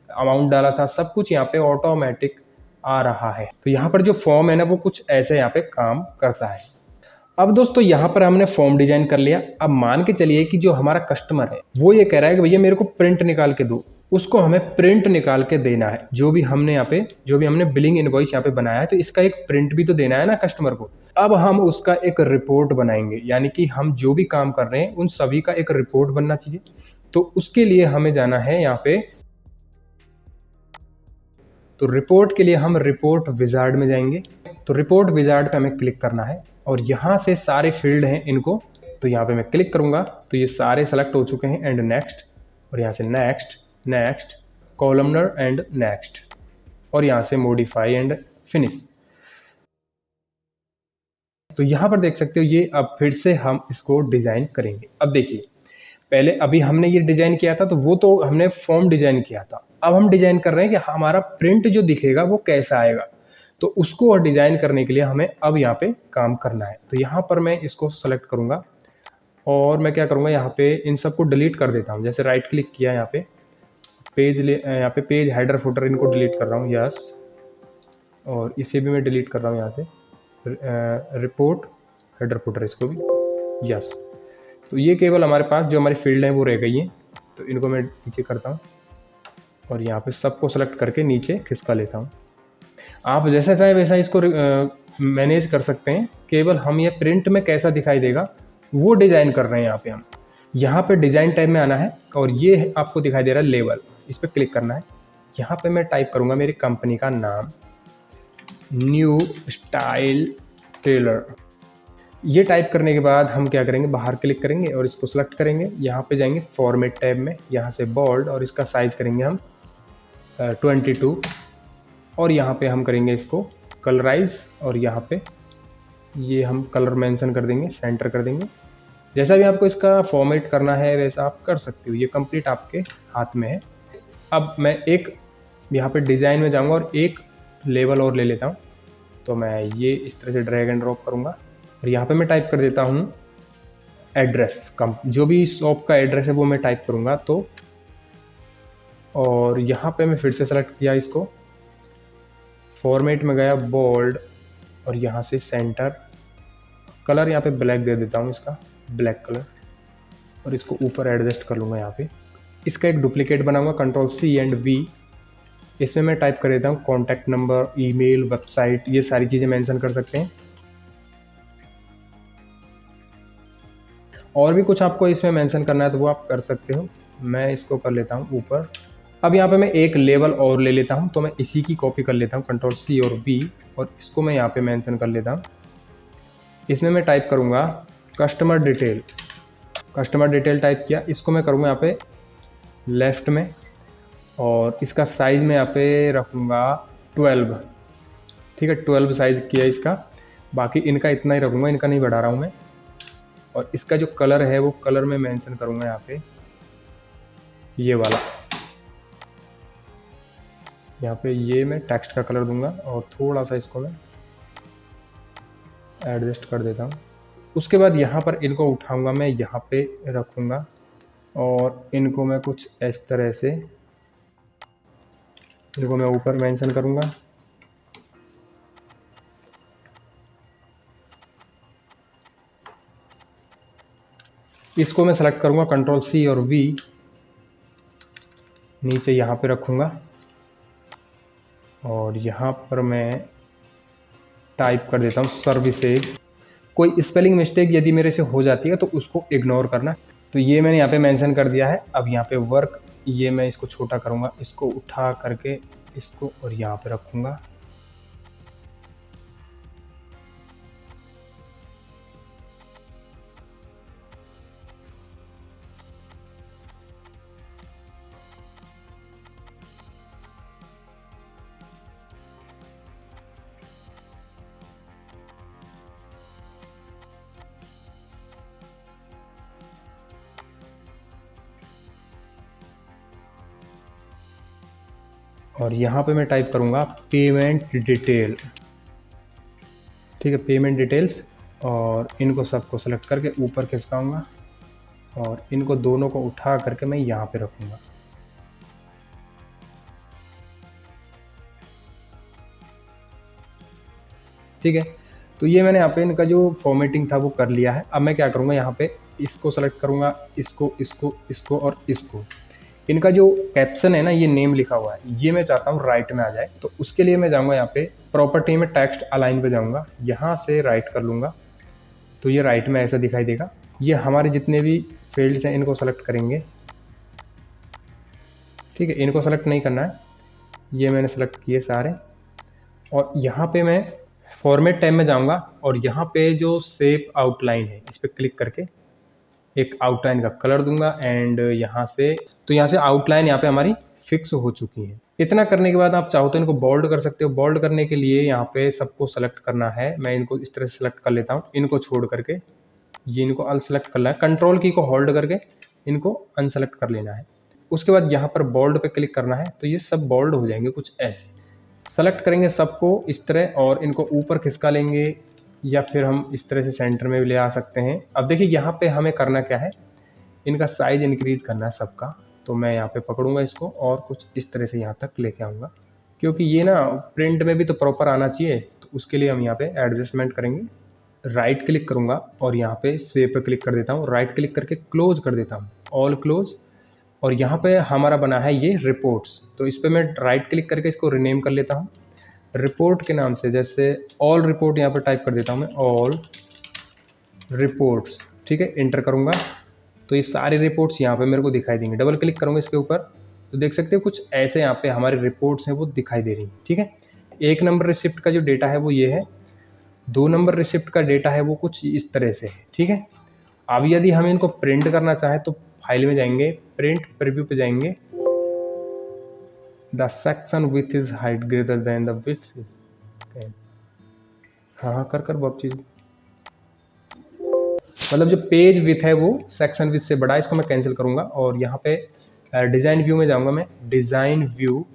अमाउंट डाला था सब कुछ यहाँ पे ऑटोमेटिक आ रहा है। तो यहाँ पर जो फॉर्म है ना वो कुछ ऐसे यहाँ पे काम करता है। अब दोस्तों यहाँ पर हमने फॉर्म डिजाइन कर लिया। अब मान के चलिए कि जो हमारा कस्टमर है वो ये कह रहा है कि भैया मेरे को प्रिंट निकाल के दो, उसको हमें प्रिंट निकाल के देना है। जो भी हमने बिलिंग इनवॉइस यहाँ पे बनाया है, तो इसका एक प्रिंट भी तो देना है ना कस्टमर को। अब हम उसका एक रिपोर्ट बनाएंगे, यानी कि हम जो भी काम कर रहे हैं उन सभी का एक रिपोर्ट बनना चाहिए। तो उसके लिए हमें जाना है यहाँ पे, तो रिपोर्ट के लिए हम रिपोर्ट विजार्ड में जाएंगे। तो रिपोर्ट विजार्ड पे हमें क्लिक करना है और यहाँ से सारे फील्ड हैं इनको, तो यहाँ पे मैं क्लिक करूँगा तो ये सारे सेलेक्ट हो चुके हैं। एंड नेक्स्ट, और यहाँ से next, next, columnar and next, और यहाँ से मॉडिफाई एंड फिनिश। तो यहाँ पर देख सकते हो ये अब फिर से हम इसको डिज़ाइन करेंगे। अब देखिए, पहले अभी हमने ये डिज़ाइन किया था तो वो तो हमने फॉर्म डिज़ाइन किया था। अब हम डिज़ाइन कर रहे हैं कि हमारा प्रिंट जो दिखेगा वो कैसा आएगा। तो उसको और डिज़ाइन करने के लिए हमें अब यहाँ पे काम करना है। तो यहाँ पर मैं इसको सेलेक्ट करूँगा और मैं क्या करूँगा, यहाँ पे इन सबको डिलीट कर देता हूँ। जैसे राइट क्लिक किया यहाँ पे यहाँ पे पेज हेडर फुटर, इनको डिलीट कर रहा हूँ, यस। और इसे भी मैं डिलीट कर रहा हूँ यहाँ से, रिपोर्ट हेडर फुटर, इसको भी यस। तो ये केवल हमारे पास जो हमारी फील्ड है वो रह गई हैं। तो इनको मैं नीचे करता हूँ और यहाँ पे सबको सेलेक्ट करके नीचे खिसका लेता हूँ। आप जैसा चाहे वैसा इसको मैनेज कर सकते हैं। केवल हम ये प्रिंट में कैसा दिखाई देगा वो डिज़ाइन कर रहे हैं। यहाँ पे डिज़ाइन टैब में आना है और ये आपको दिखाई दे रहा है लेबल, इस पर क्लिक करना है। यहाँ पे मैं टाइप करूँगा मेरी कंपनी का नाम, न्यू स्टाइल टेलर। ये टाइप करने के बाद हम क्या करेंगे, बाहर क्लिक करेंगे और इसको सेलेक्ट करेंगे। यहाँ पे जाएंगे फॉर्मेट टैब में, यहाँ से बोल्ड, और इसका साइज़ करेंगे हम 22, और यहाँ पे हम करेंगे इसको कलराइज, और यहाँ पे ये हम कलर मेंशन कर देंगे, सेंटर कर देंगे। जैसा भी आपको इसका फॉर्मेट करना है वैसा आप कर सकते हो, ये कंप्लीट आपके हाथ में है। अब मैं एक यहाँ पे डिज़ाइन में जाऊँगा और एक लेवल और ले लेता हूँ। तो मैं ये इस तरह से ड्रैग एंड ड्रॉप करूँगा और यहाँ पे मैं टाइप कर देता हूँ एड्रेस, जो भी शॉप का एड्रेस है वो मैं टाइप करूँगा। तो और यहाँ पे मैं फिर से सेलेक्ट किया इसको, फॉर्मेट में गया, बोल्ड, और यहाँ से सेंटर, कलर यहाँ पे ब्लैक दे देता हूँ, इसका ब्लैक कलर, और इसको ऊपर एडजस्ट कर लूँगा। यहाँ पे इसका एक डुप्लीकेट बनाऊँगा, Ctrl+C एंड V। इसमें मैं टाइप कर देता हूँ कॉन्टैक्ट नंबर, ईमेल, वेबसाइट, ये सारी चीज़ें मेंशन कर सकते हैं। और भी कुछ आपको इसमें मेंशन करना है तो वो आप कर सकते हो। मैं इसको कर लेता हूँ ऊपर। अब यहाँ पे मैं एक लेवल और ले लेता हूँ, तो मैं इसी की कॉपी कर लेता हूँ, Ctrl+C और V, और इसको मैं यहाँ पे मेंशन कर लेता हूँ। इसमें मैं टाइप करूँगा customer detail. Customer detail type किया, इसको मैं करूँगा यहाँ पे लेफ़्ट में, और इसका साइज़ मैं यहाँ पे रखूँगा 12, ठीक है, 12 साइज़ किया इसका। बाकी इनका इतना ही रखूँगा, इनका नहीं बढ़ा रहा हूँ मैं। और इसका जो कलर है वो कलर में मेंशन करूँगा यहाँ पे, ये वाला। यहाँ पे ये मैं टेक्स्ट का कलर दूंगा और थोड़ा सा इसको मैं एडजस्ट कर देता हूँ। उसके बाद यहाँ पर इनको उठाऊंगा, मैं यहाँ पे रखूँगा और इनको मैं कुछ इस तरह से, इनको मैं ऊपर मेंशन करूँगा। इसको मैं सेलेक्ट करूँगा, Ctrl+C और V, नीचे यहाँ पे रखूँगा और यहाँ पर मैं टाइप कर देता हूँ सर्विसेज। कोई स्पेलिंग मिस्टेक यदि मेरे से हो जाती है तो उसको इग्नोर करना। तो ये मैंने यहाँ पे मेंशन कर दिया है। अब यहाँ पे वर्क, ये मैं इसको छोटा करूँगा, इसको उठा करके इसको और यहाँ पे रखूँगा। और यहाँ पे मैं टाइप करूँगा पेमेंट डिटेल, ठीक है, पेमेंट डिटेल्स। और इनको सबको सेलेक्ट करके ऊपर खिसकाऊंगा और इनको दोनों को उठा करके मैं यहाँ पे रखूँगा। ठीक है, तो ये मैंने यहाँ पे इनका जो फॉर्मेटिंग था वो कर लिया है। अब मैं क्या करूँगा, यहाँ पे इसको सेलेक्ट करूँगा, इसको, इसको, इसको और इसको, इनका जो कैप्शन है ना, ये नेम लिखा हुआ है, ये मैं चाहता हूँ राइट में आ जाए। तो उसके लिए मैं जाऊँगा यहाँ पे प्रॉपर्टी में टेक्स्ट अलाइन पे जाऊँगा, यहाँ से राइट कर लूँगा, तो ये राइट में ऐसा दिखाई देगा। ये हमारे जितने भी फील्ड्स हैं इनको सेलेक्ट करेंगे, ठीक है, इनको सेलेक्ट नहीं करना है, ये मैंने सेलेक्ट किए सारे। और यहाँ पे मैं फॉर्मेट टैब में जाऊँगा और यहाँ पे जो शेप आउटलाइन है इस पर क्लिक करके एक आउटलाइन का कलर दूंगा एंड यहाँ से, तो यहाँ से आउटलाइन यहाँ पे हमारी फिक्स हो चुकी है। इतना करने के बाद आप चाहो तो इनको बोल्ड कर सकते हो। बोल्ड करने के लिए यहाँ पे सबको सेलेक्ट करना है, मैं इनको इस तरह से सेलेक्ट कर लेता हूँ, इनको छोड़ करके ये इनको अनसेलेक्ट करना है, कंट्रोल की को होल्ड करके इनको अनसेलेक्ट कर लेना है। उसके बाद यहाँ पर बोल्ड पे क्लिक करना है, तो ये सब बोल्ड हो जाएंगे कुछ ऐसे। सेलेक्ट करेंगे सबको इस तरह और इनको ऊपर खिसका लेंगे या फिर हम इस तरह से सेंटर में भी ले आ सकते हैं। अब देखिए यहाँ पे हमें करना क्या है, इनका साइज इंक्रीज करना है सबका। तो मैं यहाँ पे पकड़ूंगा इसको और कुछ इस तरह से यहाँ तक लेके आऊँगा, क्योंकि ये ना प्रिंट में भी तो प्रॉपर आना चाहिए। तो उसके लिए हम यहाँ पे एडजस्टमेंट करेंगे, राइट क्लिक करूँगा और यहाँ पे सेव पे क्लिक कर देता हूँ, राइट क्लिक करके क्लोज कर देता हूँ, ऑल क्लोज। और यहाँ पे हमारा बना है ये रिपोर्ट्स, तो इस पर मैं राइट क्लिक करके इसको रिनेम कर लेता हूँ रिपोर्ट के नाम से, जैसे ऑल रिपोर्ट यहाँ पर टाइप कर देता हूँ मैं, ऑल रिपोर्ट्स, ठीक है, इंटर करूँगा तो ये सारे रिपोर्ट्स यहाँ पे मेरे को दिखाई देंगे। डबल क्लिक करूँगा इसके ऊपर तो देख सकते हो कुछ ऐसे यहाँ पे हमारे रिपोर्ट्स हैं वो दिखाई दे रही हैं, ठीक है। 1 नंबर रिसिप्ट का जो डेटा है वो ये है, 2 नंबर रिसिप्ट का डेटा है वो कुछ इस तरह से है, ठीक है। अब यदि हम इनको प्रिंट करना चाहें तो फाइल में जाएंगे, प्रिंट प्रीव्यू पे जाएंगे, the section with is height greater than the with is, हाँ कर बहुत चीज़, मतलब जो पेज विथ है वो सेक्शन विथ से बड़ा है, इसको मैं कैंसिल करूँगा। और यहाँ पे डिज़ाइन व्यू में जाऊँगा मैं, डिज़ाइन व्यू,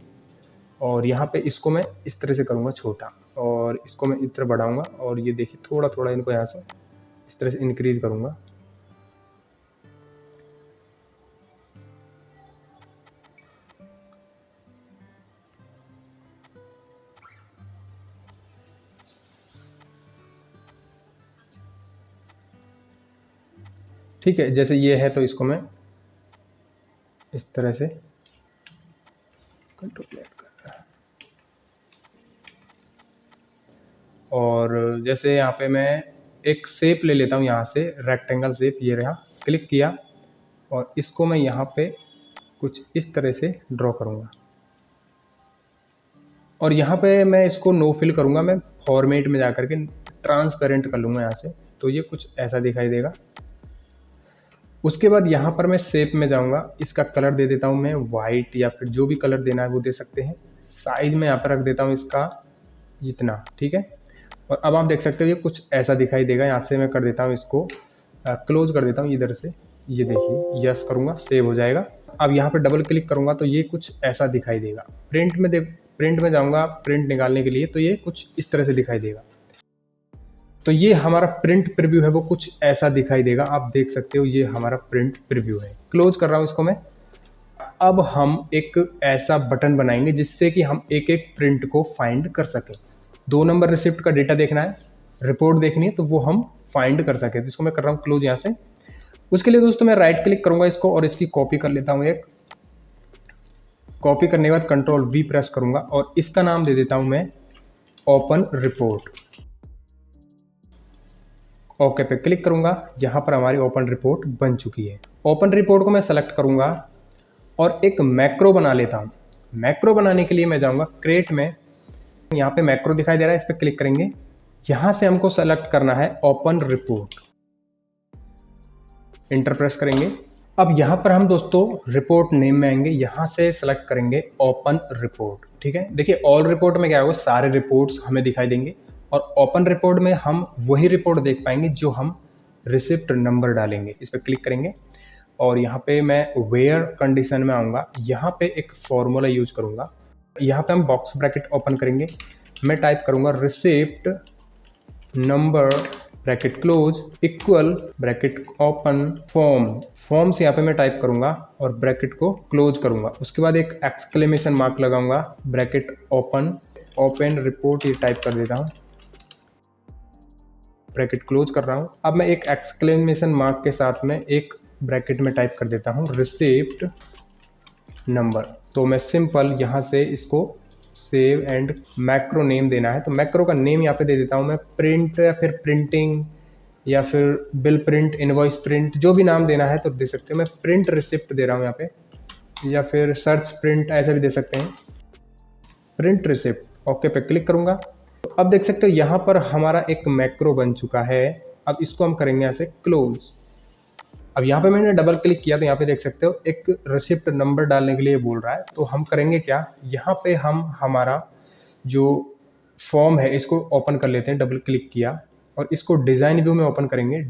और यहाँ पे इसको मैं इस तरह से करूँगा छोटा और इसको मैं इस तरह बढ़ाऊँगा। और ये देखिए थोड़ा थोड़ा इनको यहाँ से इस तरह से इंक्रीज करूँगा। ठीक है, जैसे ये है तो इसको मैं इस तरह से कंट्रोल कर, और जैसे यहाँ पे मैं एक शेप ले लेता हूँ, यहाँ से रेक्टेंगल शेप, ये रहा, क्लिक किया और इसको मैं यहाँ पे कुछ इस तरह से ड्रॉ करूँगा। और यहाँ पे मैं इसको नो फिल करूँगा, मैं फॉर्मेट में जा कर के ट्रांसपेरेंट कर लूँगा यहाँ से, तो ये कुछ ऐसा दिखाई देगा। उसके बाद यहाँ पर मैं शेप में जाऊँगा, इसका कलर दे देता हूँ मैं वाइट, या फिर जो भी कलर देना है वो दे सकते हैं। साइज में यहाँ पर रख देता हूँ इसका इतना, ठीक है। और अब आप देख सकते हो ये कुछ ऐसा दिखाई देगा। यहाँ से मैं कर देता हूँ इसको क्लोज कर देता हूँ इधर से, ये देखिए यस करूँगा, सेव हो जाएगा। अब यहाँ पर डबल क्लिक करूँगा तो ये कुछ ऐसा दिखाई देगा। प्रिंट में जाऊँगा प्रिंट निकालने के लिए, तो ये कुछ इस तरह से दिखाई देगा। तो ये हमारा प्रिंट प्रीव्यू है वो कुछ ऐसा दिखाई देगा, आप देख सकते हो ये हमारा प्रिंट प्रीव्यू है। क्लोज कर रहा हूँ इसको मैं। अब हम एक ऐसा बटन बनाएंगे जिससे कि हम एक एक प्रिंट को फाइंड कर सकें। 2 नंबर रिसिप्ट का डेटा देखना है, रिपोर्ट देखनी है, तो वो हम फाइंड कर सकें। तो इसको मैं कर रहा हूँ क्लोज यहाँ से। उसके लिए दोस्तों मैं राइट क्लिक करूँगा इसको और इसकी कॉपी कर लेता हूँ एक। कॉपी करने के बाद कंट्रोल V प्रेस करूँगा और इसका नाम दे देता हूँ मैं ओपन रिपोर्ट। ओके पे क्लिक करूंगा, यहाँ पर हमारी ओपन रिपोर्ट बन चुकी है। ओपन रिपोर्ट को मैं सेलेक्ट करूंगा और एक मैक्रो बना लेता हूँ। मैक्रो बनाने के लिए मैं जाऊंगा क्रिएट में, यहाँ पे मैक्रो दिखाई दे रहा है, इस पर क्लिक करेंगे। यहाँ से हमको सेलेक्ट करना है ओपन रिपोर्ट, इंटर प्रेस करेंगे। अब यहाँ पर हम दोस्तों रिपोर्ट नेम में आएंगे, यहाँ से सेलेक्ट करेंगे ओपन रिपोर्ट, ठीक है। देखिए ऑल रिपोर्ट में क्या होगा, सारे रिपोर्ट्स हमें दिखाई देंगे और ओपन रिपोर्ट में हम वही रिपोर्ट देख पाएंगे जो हम रिसिप्ट नंबर डालेंगे। इस पर क्लिक करेंगे और यहाँ पे मैं वेयर कंडीशन में आऊँगा, यहाँ पे एक फॉर्मूला यूज करूँगा। यहाँ पे हम बॉक्स ब्रैकेट ओपन करेंगे, मैं टाइप करूँगा receipt number bracket close equal bracket open form से यहाँ पे मैं टाइप करूँगा और ब्रैकेट को क्लोज करूँगा। उसके बाद एक एक्सक्लेमेशन मार्क लगाऊंगा, ब्रैकेट ओपन रिपोर्ट ये टाइप कर देता हूँ, ब्रैकेट क्लोज कर रहा हूँ। अब मैं एक एक्सक्लेमेशन मार्क के साथ में एक ब्रैकेट में टाइप कर देता हूँ रिसिप्ट नंबर। तो मैं सिंपल यहाँ से इसको सेव एंड मैक्रो नेम देना है, तो मैक्रो का नेम यहाँ पे दे देता हूँ मैं प्रिंट या फिर प्रिंटिंग या फिर बिल प्रिंट, इनवॉइस प्रिंट, जो भी नाम देना है तो दे सकते हो। मैं प्रिंट रिसिप्ट दे रहा हूँ यहाँ पे, या फिर सर्च प्रिंट ऐसा भी दे सकते हैं, प्रिंट रिसिप्ट। ओके पे क्लिक करूँगा तो अब देख सकते हो यहाँ पर हमारा एक मैक्रो बन चुका है। अब इसको हम करेंगे यहाँ से क्लोज। अब यहाँ पे मैंने डबल क्लिक किया तो यहाँ पे देख सकते हो एक रिसिप्ट नंबर डालने के लिए बोल रहा है। तो हम करेंगे क्या, यहाँ पे हम हमारा जो फॉर्म है इसको ओपन कर लेते हैं। डबल क्लिक किया और इसको डिज़ाइन व्यू में ओपन करेंगे,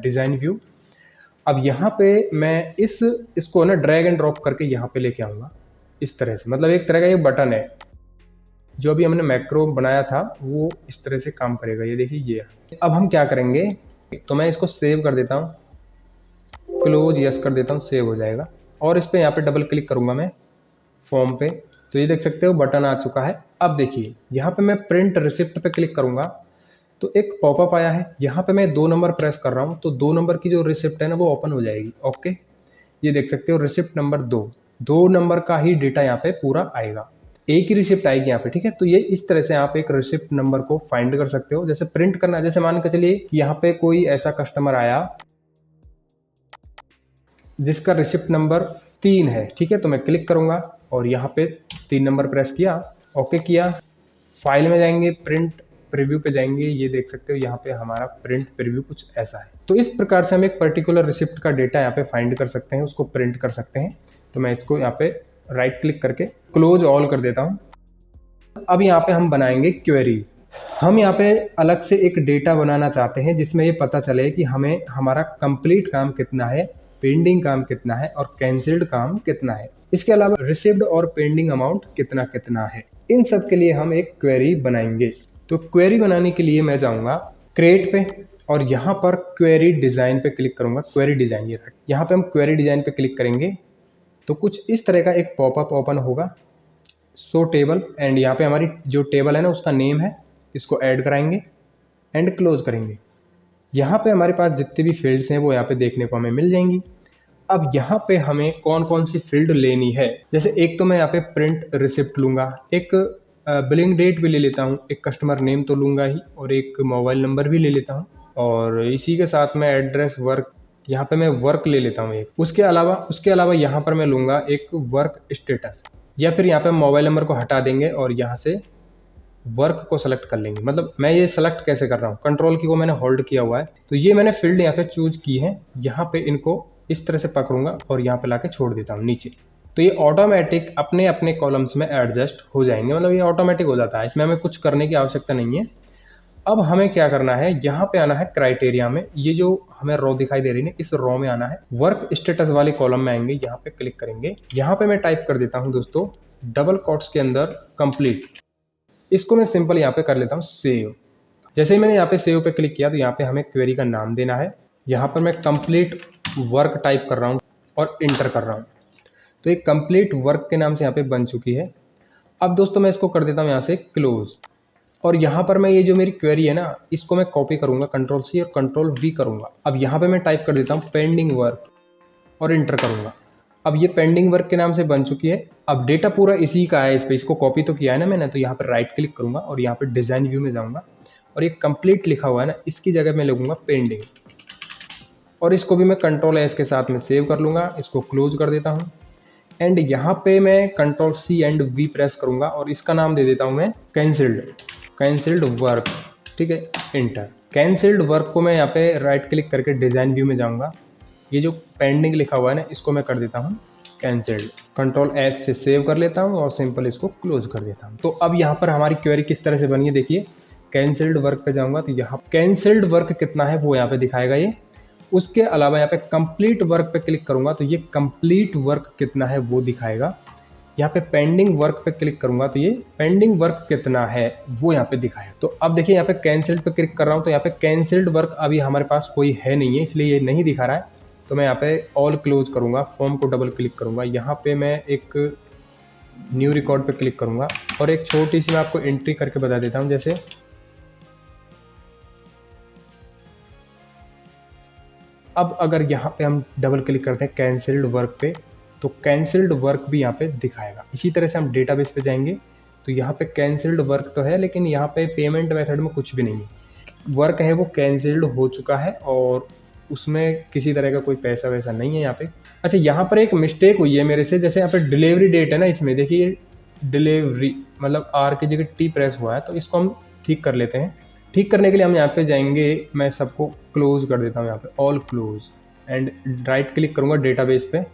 डिज़ाइन व्यू। अब यहाँ पे मैं इसको ना ड्रैग एंड ड्रॉप करके यहाँ पे लेके आऊँगा इस तरह से, मतलब एक तरह का ये बटन है। जो अभी हमने मैक्रो बनाया था वो इस तरह से काम करेगा, ये देखिए ये। अब हम क्या करेंगे, तो मैं इसको सेव कर देता हूँ, क्लोज यस कर देता हूँ, सेव हो जाएगा। और इस पर यहाँ पे डबल क्लिक करूँगा मैं फॉर्म पे, तो ये देख सकते हो बटन आ चुका है। अब देखिए यहाँ पे मैं प्रिंट रिसिप्ट पे क्लिक करूँगा तो एक पॉपअप आया है। यहाँ पे मैं 2 नंबर प्रेस कर रहा हूँ तो 2 नंबर की जो रिसिप्ट है ना वो ओपन हो जाएगी। ओके, ये देख सकते हो रिसिप्ट नंबर 2 नंबर का ही डेटा यहाँ पे पूरा आएगा, एक ही रिसिप्ट आएगी यहाँ पे। ठीक है, तो ये इस तरह से आप एक रिसिप्ट नंबर को फाइंड कर सकते हो। जैसे प्रिंट करना, जैसे मान के चलिए कि यहाँ पे कोई ऐसा कस्टमर आया जिसका रिसिप्ट नंबर 3 है। ठीक है, तो मैं क्लिक करूँगा और यहाँ पे 3 नंबर प्रेस किया, ओके किया। फाइल में जाएंगे, प्रिंट प्रीव्यू पे जाएंगे, ये देख सकते हो यहाँ पे हमारा प्रिंट प्रीव्यू कुछ ऐसा है। तो इस प्रकार से हम एक पर्टिकुलर रिसिप्ट का डेटा यहाँ पे फाइंड कर सकते हैं, उसको प्रिंट कर सकते हैं। तो मैं इसको यहाँ पे राइट क्लिक करके क्लोज ऑल कर देता हूँ। अब यहाँ पे हम बनाएंगे क्वेरीज। हम यहाँ पे अलग से एक डेटा बनाना चाहते हैं जिसमें ये पता चले कि हमें हमारा कंप्लीट काम कितना है, पेंडिंग काम कितना है और कैंसिल्ड काम कितना है। इसके अलावा रिसीव्ड और पेंडिंग अमाउंट कितना कितना है। इन सब के लिए हम एक क्वेरी बनाएंगे। तो क्वेरी बनाने के लिए मैं जाऊँगा क्रिएट पे और यहाँ पर क्वेरी डिज़ाइन पे क्लिक करूँगा। क्वेरी डिज़ाइन, ये यहाँ पे हम क्वेरी डिज़ाइन पे क्लिक करेंगे तो कुछ इस तरह का एक पॉपअप ओपन होगा, शो टेबल। एंड यहाँ पे हमारी जो टेबल है ना उसका नेम है, इसको ऐड कराएंगे एंड क्लोज करेंगे। यहाँ पे हमारे पास जितने भी फील्ड्स हैं वो यहाँ पे देखने को हमें मिल जाएंगी। अब यहाँ पे हमें कौन कौन सी फील्ड लेनी है, जैसे एक तो मैं यहाँ पे प्रिंट रिसिप्ट लूँगा, एक बिलिंग डेट भी ले लेता हूँ, एक कस्टमर नेम तो लूँगा ही और एक मोबाइल नंबर भी ले लेता हूँ, और इसी के साथ मैं एड्रेस, वर्क, यहाँ पे मैं वर्क ले लेता हूँ एक। उसके अलावा यहाँ पर मैं लूँगा एक वर्क स्टेटस, या फिर यहाँ पे मोबाइल नंबर को हटा देंगे और यहाँ से वर्क को सेलेक्ट कर लेंगे। मतलब मैं ये सेलेक्ट कैसे कर रहा हूँ, कंट्रोल की को मैंने होल्ड किया हुआ है, तो ये मैंने फील्ड यहाँ पे चूज की है। यहाँ पे इनको इस तरह से पकड़ूंगा और यहाँ पे लाके छोड़ देता हूँ नीचे, तो ये ऑटोमेटिक अपने अपने कॉलम्स में एडजस्ट हो जाएंगे। मतलब ये ऑटोमेटिक हो जाता है, इसमें हमें कुछ करने की आवश्यकता नहीं है। अब हमें क्या करना है, यहाँ पे आना है क्राइटेरिया में, ये जो हमें रो दिखाई दे रही है इस रो में आना है, वर्क स्टेटस वाले कॉलम में आएंगे, यहाँ पे क्लिक करेंगे। यहाँ पे मैं टाइप कर देता हूँ दोस्तों डबल कोट्स के अंदर कंप्लीट। इसको मैं सिंपल यहाँ पे कर लेता हूँ सेव। जैसे ही मैंने यहाँ पे सेव पे क्लिक किया तो यहाँ पे हमें क्वेरी का नाम देना है। यहाँ पर मैं कंप्लीट वर्क टाइप कर रहा हूँ और इंटर कर रहा हूँ, तो एक कंप्लीट वर्क के नाम से यहाँ पे बन चुकी है। अब दोस्तों मैं इसको कर देता हूँ यहाँ से क्लोज, और यहाँ पर मैं ये जो मेरी क्वेरी है ना इसको मैं कॉपी करूँगा, कंट्रोल सी और कंट्रोल वी करूँगा। अब यहाँ पे मैं टाइप कर देता हूँ पेंडिंग वर्क और इंटर करूँगा। अब ये पेंडिंग वर्क के नाम से बन चुकी है। अब डेटा पूरा इसी का है, इस पर इसको कॉपी तो किया है ना मैंने, तो यहाँ पर राइट क्लिक करूँगा और यहाँ पर डिज़ाइन व्यू में जाऊँगा और ये कंप्लीट लिखा हुआ है ना, इसकी जगह मैं लिखूँगा पेंडिंग, और इसको भी मैं कंट्रोल एस के साथ में सेव कर लूँगा। इसको क्लोज कर देता हूँ एंड यहाँ पे मैं control C and V press करूँगा और इसका नाम दे देता हूँ मैं कैंसिल्ड वर्क। ठीक है, इंटर। कैंसिल्ड वर्क को मैं यहाँ पे राइट क्लिक करके डिज़ाइन व्यू में जाऊँगा, ये जो पेंडिंग लिखा हुआ है ना इसको मैं कर देता हूँ कैंसिल्ड, कंट्रोल एस से सेव कर लेता हूँ और सिंपल इसको क्लोज कर देता हूँ। तो अब यहाँ पर हमारी क्वेरी किस तरह से बनी है देखिए, कैंसिल्ड वर्क पे जाऊँगा तो यहाँ कैंसिल्ड वर्क कितना है वो यहाँ पे दिखाएगा ये। उसके अलावा यहाँ पे कंप्लीट वर्क पे क्लिक करूँगा तो ये कंप्लीट वर्क कितना है वो दिखाएगा। यहाँ पे पेंडिंग वर्क पे क्लिक करूँगा तो ये पेंडिंग वर्क कितना है वो यहाँ पे दिखाएगा। तो अब देखिए यहाँ पे कैंसिल्ड पे क्लिक कर रहा हूँ तो यहाँ पे कैंसिल्ड वर्क अभी हमारे पास कोई है नहीं है, इसलिए ये नहीं दिखा रहा है। तो मैं यहाँ पे ऑल क्लोज करूँगा, फॉर्म को डबल क्लिक करूँगा, यहाँ पे मैं एक न्यू रिकॉर्ड पे क्लिक करूँगा और एक छोटी सी मैं आपको एंट्री करके बता देता हूँ। जैसे अब अगर यहाँ पे हम डबल क्लिक करते हैं कैंसिल्ड वर्क पे तो कैंसिल्ड वर्क भी यहाँ पे दिखाएगा। इसी तरह से हम डेटाबेस पे जाएंगे तो यहाँ पे कैंसिल्ड वर्क तो है, लेकिन यहाँ पे पेमेंट मेथड में कुछ भी नहीं है। वर्क है वो कैंसिल्ड हो चुका है और उसमें किसी तरह का कोई पैसा वैसा नहीं है यहाँ पे। अच्छा, यहाँ पर एक मिस्टेक हुई है मेरे से, जैसे यहाँ पे डिलीवरी डेट है ना, इसमें देखिए डिलीवरी मतलब आर की जगह टी प्रेस हुआ है, तो इसको हम ठीक कर लेते हैं। ठीक करने के लिए हम यहाँ पे जाएंगे, मैं सबको क्लोज कर देता हूँ, यहाँ पे all close and right click करूँगा डेटाबेस पे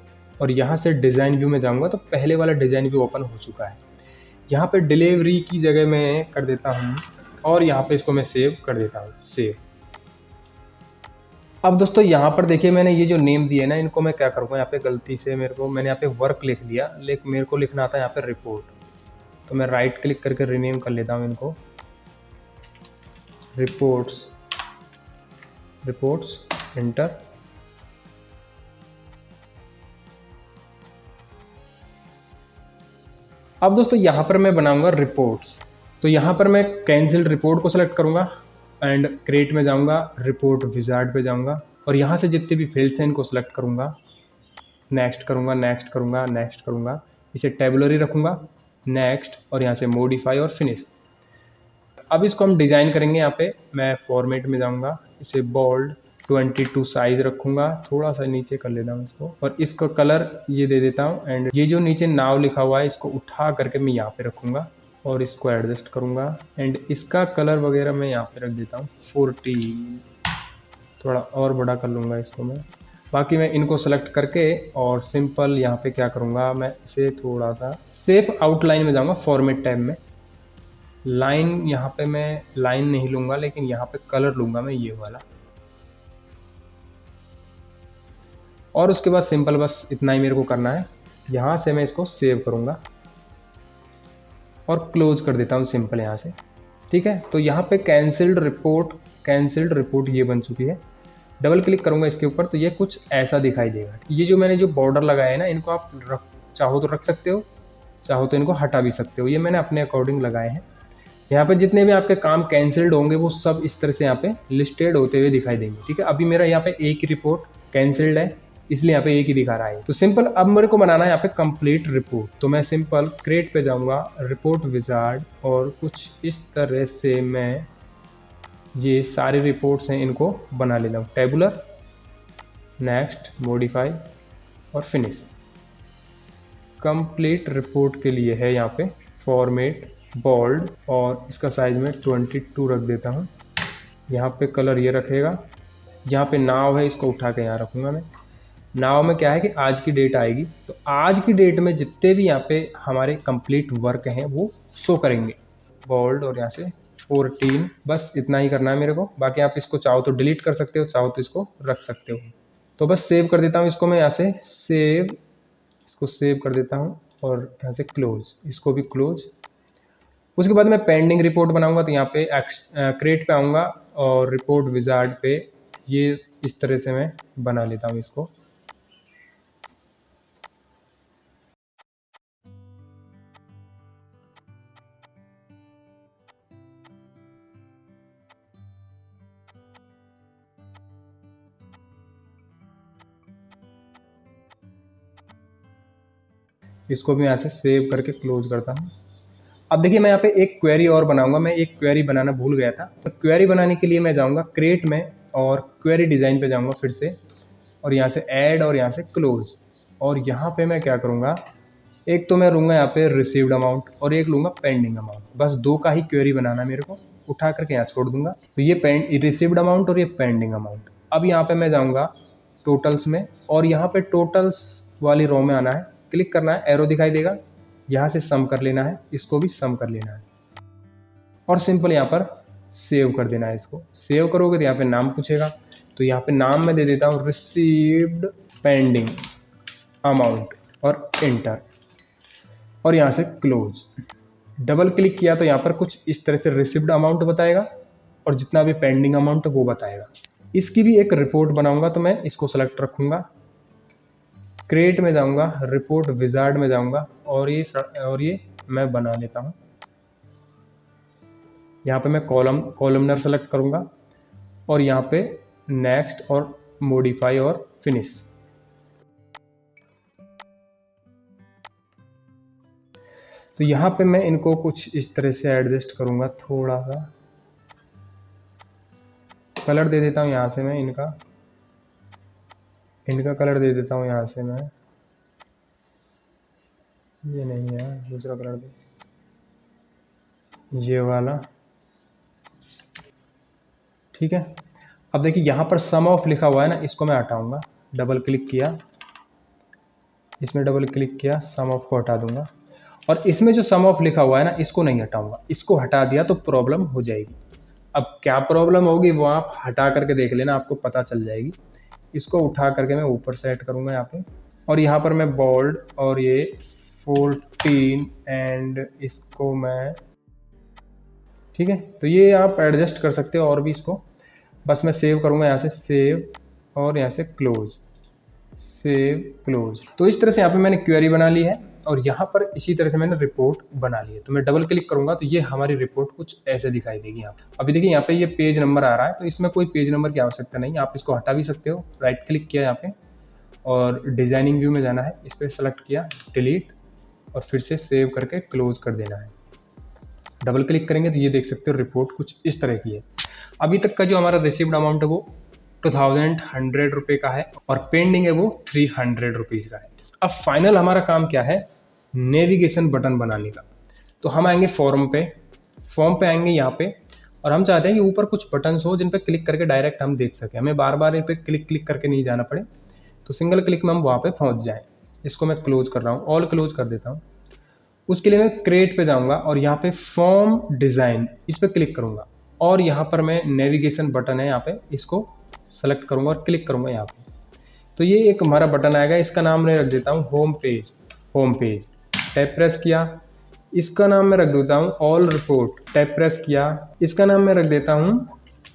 और यहाँ से डिज़ाइन व्यू में जाऊँगा तो पहले वाला डिज़ाइन व्यू ओपन हो चुका है। यहाँ पे डिलीवरी की जगह मैं कर देता हूँ और यहाँ पे इसको मैं सेव कर देता हूँ, सेव। अब दोस्तों यहाँ पर देखिए मैंने ये जो नेम दिए ना, इनको मैं क्या करूँगा, यहाँ पे गलती से मैंने यहाँ पे वर्क लिख दिया, लेकिन मेरे को लिखना था यहाँ पे रिपोर्ट, तो मैं राइट क्लिक करके रीनेम कर लेता हूँ इनको, रिपोर्ट्स, रिपोर्ट्स, एंटर। अब दोस्तों यहाँ पर मैं बनाऊंगा रिपोर्ट्स, तो यहाँ पर मैं कैंसिल्ड रिपोर्ट को सेलेक्ट करूँगा एंड क्रिएट में जाऊँगा, रिपोर्ट विजार्ड पे जाऊँगा और यहाँ से जितने भी फील्ड्स हैं इनको सेलेक्ट करूँगा, नेक्स्ट करूँगा, नेक्स्ट करूँगा, नेक्स्ट करूँगा, इसे टेबुलरी रखूँगा, नेक्स्ट, और यहाँ से मॉडिफाई और फिनिश। अब इसको हम डिज़ाइन करेंगे। यहाँ पे मैं फॉर्मेट में जाऊँगा, इसे बोल्ड 22 साइज रखूँगा, थोड़ा सा नीचे कर लेता हूँ इसको और इसका कलर ये दे देता हूँ एंड ये जो नीचे नाव लिखा हुआ है इसको उठा करके मैं यहाँ पे रखूँगा और इसको एडजस्ट करूँगा एंड इसका कलर वगैरह मैं यहाँ पे रख देता हूँ 40, थोड़ा और बड़ा कर लूँगा इसको मैं। बाकी मैं इनको सेलेक्ट करके और सिंपल यहाँ पे क्या करूँगा, मैं इसे थोड़ा सा सेफ आउटलाइन में जाऊँगा, फॉर्मेट टैब में लाइन, यहाँ पे मैं लाइन नहीं लूँगा लेकिन यहाँ पे कलर लूँगा मैं ये वाला, और उसके बाद सिंपल बस इतना ही मेरे को करना है। यहाँ से मैं इसको सेव करूँगा और क्लोज कर देता हूँ सिंपल यहाँ से, ठीक है। तो यहाँ पे कैंसिल्ड रिपोर्ट ये बन चुकी है। डबल क्लिक करूँगा इसके ऊपर तो ये कुछ ऐसा दिखाई देगा। ये जो मैंने जो बॉर्डर लगाया है ना, इनको आप चाहो तो रख सकते हो, चाहो तो इनको हटा भी सकते हो, ये मैंने अपने अकॉर्डिंग लगाए हैं। यहाँ पे जितने भी आपके काम कैंसिल्ड होंगे वो सब इस तरह से यहाँ पे लिस्टेड होते हुए दिखाई देंगे, ठीक है। अभी मेरा यहाँ पे एक ही रिपोर्ट कैंसिल्ड है इसलिए यहाँ पे एक ही दिखा रहा है। तो सिंपल अब मेरे को बनाना है यहाँ पे कंप्लीट रिपोर्ट, तो मैं सिंपल क्रिएट पे जाऊँगा, रिपोर्ट विजार्ड, और कुछ इस तरह से मैं ये सारे रिपोर्ट्स हैं इनको बना लेता हूँ, टेबुलर, नेक्स्ट, मॉडिफाई और फिनिश। कंप्लीट रिपोर्ट के लिए है यहाँ पे फॉर्मेट बोल्ड और इसका साइज में 22 रख देता हूँ। यहाँ पे कलर ये रखेगा, यहाँ पे नाव है इसको उठा के यहाँ रखूँगा मैं। नाव में क्या है कि आज की डेट आएगी, तो आज की डेट में जितने भी यहाँ पे हमारे कंप्लीट वर्क हैं वो शो करेंगे, बोल्ड, और यहाँ से 14, बस इतना ही करना है मेरे को। बाकी आप इसको चाहो तो डिलीट कर सकते हो, चाहो तो इसको रख सकते हो। तो बस सेव कर देता हूँ इसको मैं, यहाँ से सेव, इसको सेव कर देता हूँ और यहाँ से क्लोज, इसको भी क्लोज। उसके बाद मैं पेंडिंग रिपोर्ट बनाऊंगा, तो यहाँ पे क्रिएट पे आऊँगा और रिपोर्ट विजार्ड पे ये इस तरह से मैं बना लेता हूँ इसको। इसको भी यहाँ से सेव करके क्लोज करता हूँ। अब देखिए मैं यहाँ पे एक क्वेरी और बनाऊंगा, मैं एक क्वेरी बनाना भूल गया था। तो क्वेरी बनाने के लिए मैं जाऊँगा क्रिएट में और क्वेरी डिज़ाइन पे जाऊँगा फिर से, और यहाँ से ऐड और यहाँ से क्लोज, और यहाँ पे मैं क्या करूँगा, एक तो मैं लूँगा यहाँ पे रिसीव्ड अमाउंट और एक लूँगा पेंडिंग अमाउंट, बस दो का ही क्वेरी बनाना मेरे को, उठा करके यहाँ छोड़ दूँगा। तो ये रिसीव्ड अमाउंट और ये पेंडिंग अमाउंट। अब यहाँ पे मैं जाऊँगा टोटल्स में और यहाँ पे टोटल्स वाली रो में आना है, क्लिक करना है, एरो दिखाई देगा, यहाँ से सम कर लेना है, इसको भी सम कर लेना है और सिंपल यहाँ पर सेव कर देना है। इसको सेव करोगे तो यहाँ पे नाम पूछेगा, तो यहाँ पे नाम मैं दे देता हूँ रिसीव्ड पेंडिंग अमाउंट और एंटर, और यहाँ से क्लोज। डबल क्लिक किया तो यहाँ पर कुछ इस तरह से रिसीव्ड अमाउंट बताएगा और जितना भी पेंडिंग अमाउंट है वो बताएगा। इसकी भी एक रिपोर्ट बनाऊंगा, तो मैं इसको सेलेक्ट रखूँगा, क्रिएट में जाऊँगा, रिपोर्ट विजार्ड में जाऊँगा और ये मैं बना लेता हूँ। यहाँ पे मैं कॉलमनर सेलेक्ट करूँगा और यहाँ पे नेक्स्ट और मॉडिफाई और फिनिश। तो यहाँ पे मैं इनको कुछ इस तरह से एडजस्ट करूँगा, थोड़ा सा कलर दे देता हूँ यहाँ से मैं इनका कलर दे देता हूँ यहाँ से मैं, ये नहीं है, दूसरा कलर दे, ये वाला, ठीक है। अब देखिए यहाँ पर सम ऑफ लिखा हुआ है ना, इसको मैं हटाऊंगा, डबल क्लिक किया, इसमें डबल क्लिक किया, सम ऑफ को हटा दूंगा। और इसमें जो सम ऑफ लिखा हुआ है ना, इसको नहीं हटाऊंगा, इसको हटा दिया तो प्रॉब्लम हो जाएगी। अब क्या प्रॉब्लम होगी वो आप हटा करके देख लेना, आपको पता चल जाएगी। इसको उठा करके मैं ऊपर सेट करूंगा यहाँ पे, और यहाँ पर मैं बोल्ड और ये 14 एंड इसको मैं, ठीक है। तो ये आप एडजस्ट कर सकते हो और भी इसको, बस मैं सेव करूंगा यहाँ से, सेव और यहाँ से क्लोज, सेव क्लोज। तो इस तरह से यहाँ पे मैंने क्वेरी बना ली है और यहाँ पर इसी तरह से मैंने रिपोर्ट बना ली है। तो मैं डबल क्लिक करूंगा तो ये हमारी रिपोर्ट कुछ ऐसे दिखाई देगी। यहाँ अभी देखिए यहाँ पे ये पेज नंबर आ रहा है, तो इसमें कोई पेज नंबर की आवश्यकता नहीं, आप इसको हटा भी सकते हो। राइट क्लिक किया यहाँ पे और डिजाइनिंग व्यू में जाना है, इस पर सेलेक्ट किया, डिलीट, और फिर से सेव करके क्लोज कर देना है। डबल क्लिक करेंगे तो ये देख सकते हो रिपोर्ट कुछ इस तरह की है। अभी तक का जो हमारा रिसीव्ड अमाउंट है वो 2100 रुपये का है और पेंडिंग है वो 300 रुपीज़ का है। अब फाइनल हमारा काम क्या है, नेविगेशन बटन बनाने का। तो हम आएंगे फॉर्म पे आएंगे यहाँ पे, और हम चाहते हैं कि ऊपर कुछ बटन्स हो जिन पे क्लिक करके डायरेक्ट हम देख सकें, हमें बार बार इन पे क्लिक करके नहीं जाना पड़े, तो सिंगल क्लिक में हम वहाँ पे पहुँच जाएँ। इसको मैं क्लोज कर रहा हूँ, ऑल क्लोज कर देता हूँ। उसके लिए मैं क्रिएट पे जाऊँगा और यहाँ पे फॉर्म डिज़ाइन इस पर क्लिक करूँगा, और यहाँ पर मैं नेविगेशन बटन है यहाँ पे, इसको सेलेक्ट करूँगा और क्लिक करूँगा यहाँ पे। तो ये एक हमारा बटन आएगा, इसका नाम मैं रख देता हूँ होम पेज। टैप प्रेस किया, इसका नाम मैं रख देता हूँ ऑल रिपोर्ट। टैप प्रेस किया, इसका नाम मैं रख देता हूँ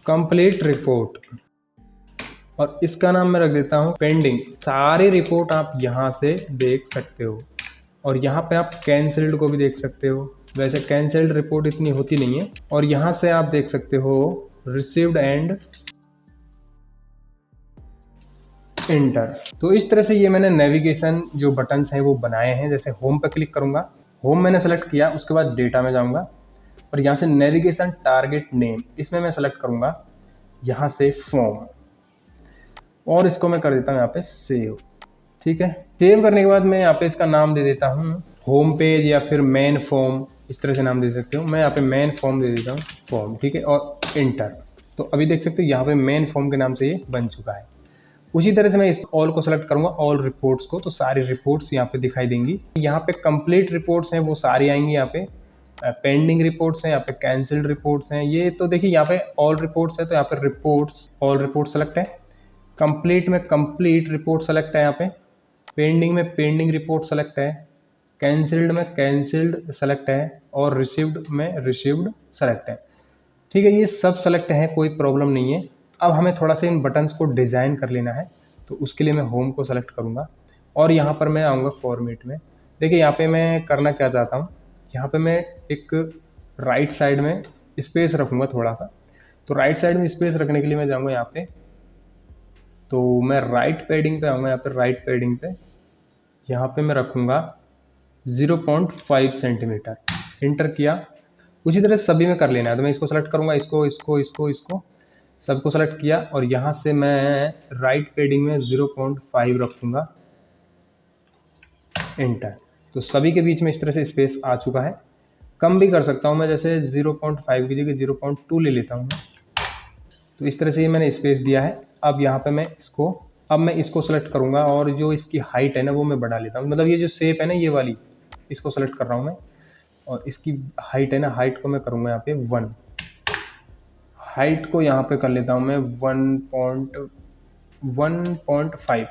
कंप्लीट रिपोर्ट, और इसका नाम मैं रख देता हूँ पेंडिंग। सारे रिपोर्ट आप यहाँ से देख सकते हो, और यहाँ पे आप कैंसिल्ड को भी देख सकते हो। वैसे कैंसिल्ड रिपोर्ट इतनी होती नहीं है। और यहाँ से आप देख सकते हो रिसीव्ड एंड इंटर। तो इस तरह से ये मैंने नेविगेशन जो बटन्स हैं वो बनाए हैं। जैसे होम पे क्लिक करूँगा, होम मैंने सेलेक्ट किया, उसके बाद डेटा में जाऊँगा और यहाँ से नेविगेशन टारगेट नेम, इसमें मैं सेलेक्ट करूँगा यहाँ से फॉर्म, और इसको मैं कर देता हूँ यहाँ पे सेव। ठीक है, सेव करने के बाद मैं यहाँ पे इसका नाम दे देता हूँ होम पेज या फिर मेन फॉर्म, इस तरह से नाम दे सकते हो। मैं यहाँ पे मेन फॉर्म दे देता हूँ फॉर्म, ठीक है, और इंटर। तो अभी देख सकते हो यहाँ पे मेन फॉर्म के नाम से ये बन चुका है। उसी तरह से मैं इस ऑल को सेलेक्ट करूंगा, ऑल रिपोर्ट्स को, तो सारी रिपोर्ट्स यहाँ पे दिखाई देंगी। यहाँ पे कंप्लीट रिपोर्ट्स हैं वो सारी आएंगी, यहाँ पे पेंडिंग रिपोर्ट्स हैं, यहाँ पे कैंसिल्ड रिपोर्ट्स हैं। ये तो देखिए यहाँ पे ऑल रिपोर्ट्स है, तो यहाँ पे रिपोर्ट्स, ऑल रिपोर्ट सेलेक्ट है। कंप्लीट में कंप्लीट रिपोर्ट सेलेक्ट है, यहाँ पे पेंडिंग में पेंडिंग रिपोर्ट सेलेक्ट है, कैंसिल्ड में कैंसिल्ड सेलेक्ट है, और रिसीव्ड में रिसीव्ड सेलेक्ट है। ठीक है, ये सब सेलेक्ट है, कोई प्रॉब्लम नहीं है। अब हमें थोड़ा सा इन बटन्स को डिज़ाइन कर लेना है, तो उसके लिए मैं होम को सेलेक्ट करूँगा और यहाँ पर मैं आऊँगा फॉर्मेट में। देखिए यहाँ पे मैं करना क्या चाहता हूँ, यहाँ पे मैं एक राइट साइड में स्पेस रखूँगा थोड़ा सा। तो राइट साइड में स्पेस रखने के लिए मैं जाऊँगा यहाँ पे, तो मैं राइट पैडिंग पे आऊँगा, यहाँ पे राइट पैडिंग पे यहाँ पे मैं रखूँगा 0.5 सेंटीमीटर। इंटर किया, उसी तरह सभी में कर लेना है। तो मैं इसको सेलेक्ट करूँगा, इसको सबको सेलेक्ट किया, और यहाँ से मैं राइट पैडिंग में 0.5 रखूँगा, इंटर। तो सभी के बीच में इस तरह से स्पेस आ चुका है। कम भी कर सकता हूँ मैं, जैसे 0.5 की जगह 0.2 ले लेता हूँ। तो इस तरह से ये मैंने स्पेस दिया है। अब यहाँ पे मैं इसको सेलेक्ट करूँगा, और जो इसकी हाइट है ना वो मैं बढ़ा लेता हूँ। मतलब ये जो शेप है ना ये वाली, इसको सेलेक्ट कर रहा हूँ मैं, और इसकी हाइट है ना, हाइट को मैं करूँगा यहाँ पे 1। हाइट को यहाँ पे कर लेता हूँ मैं 1.5।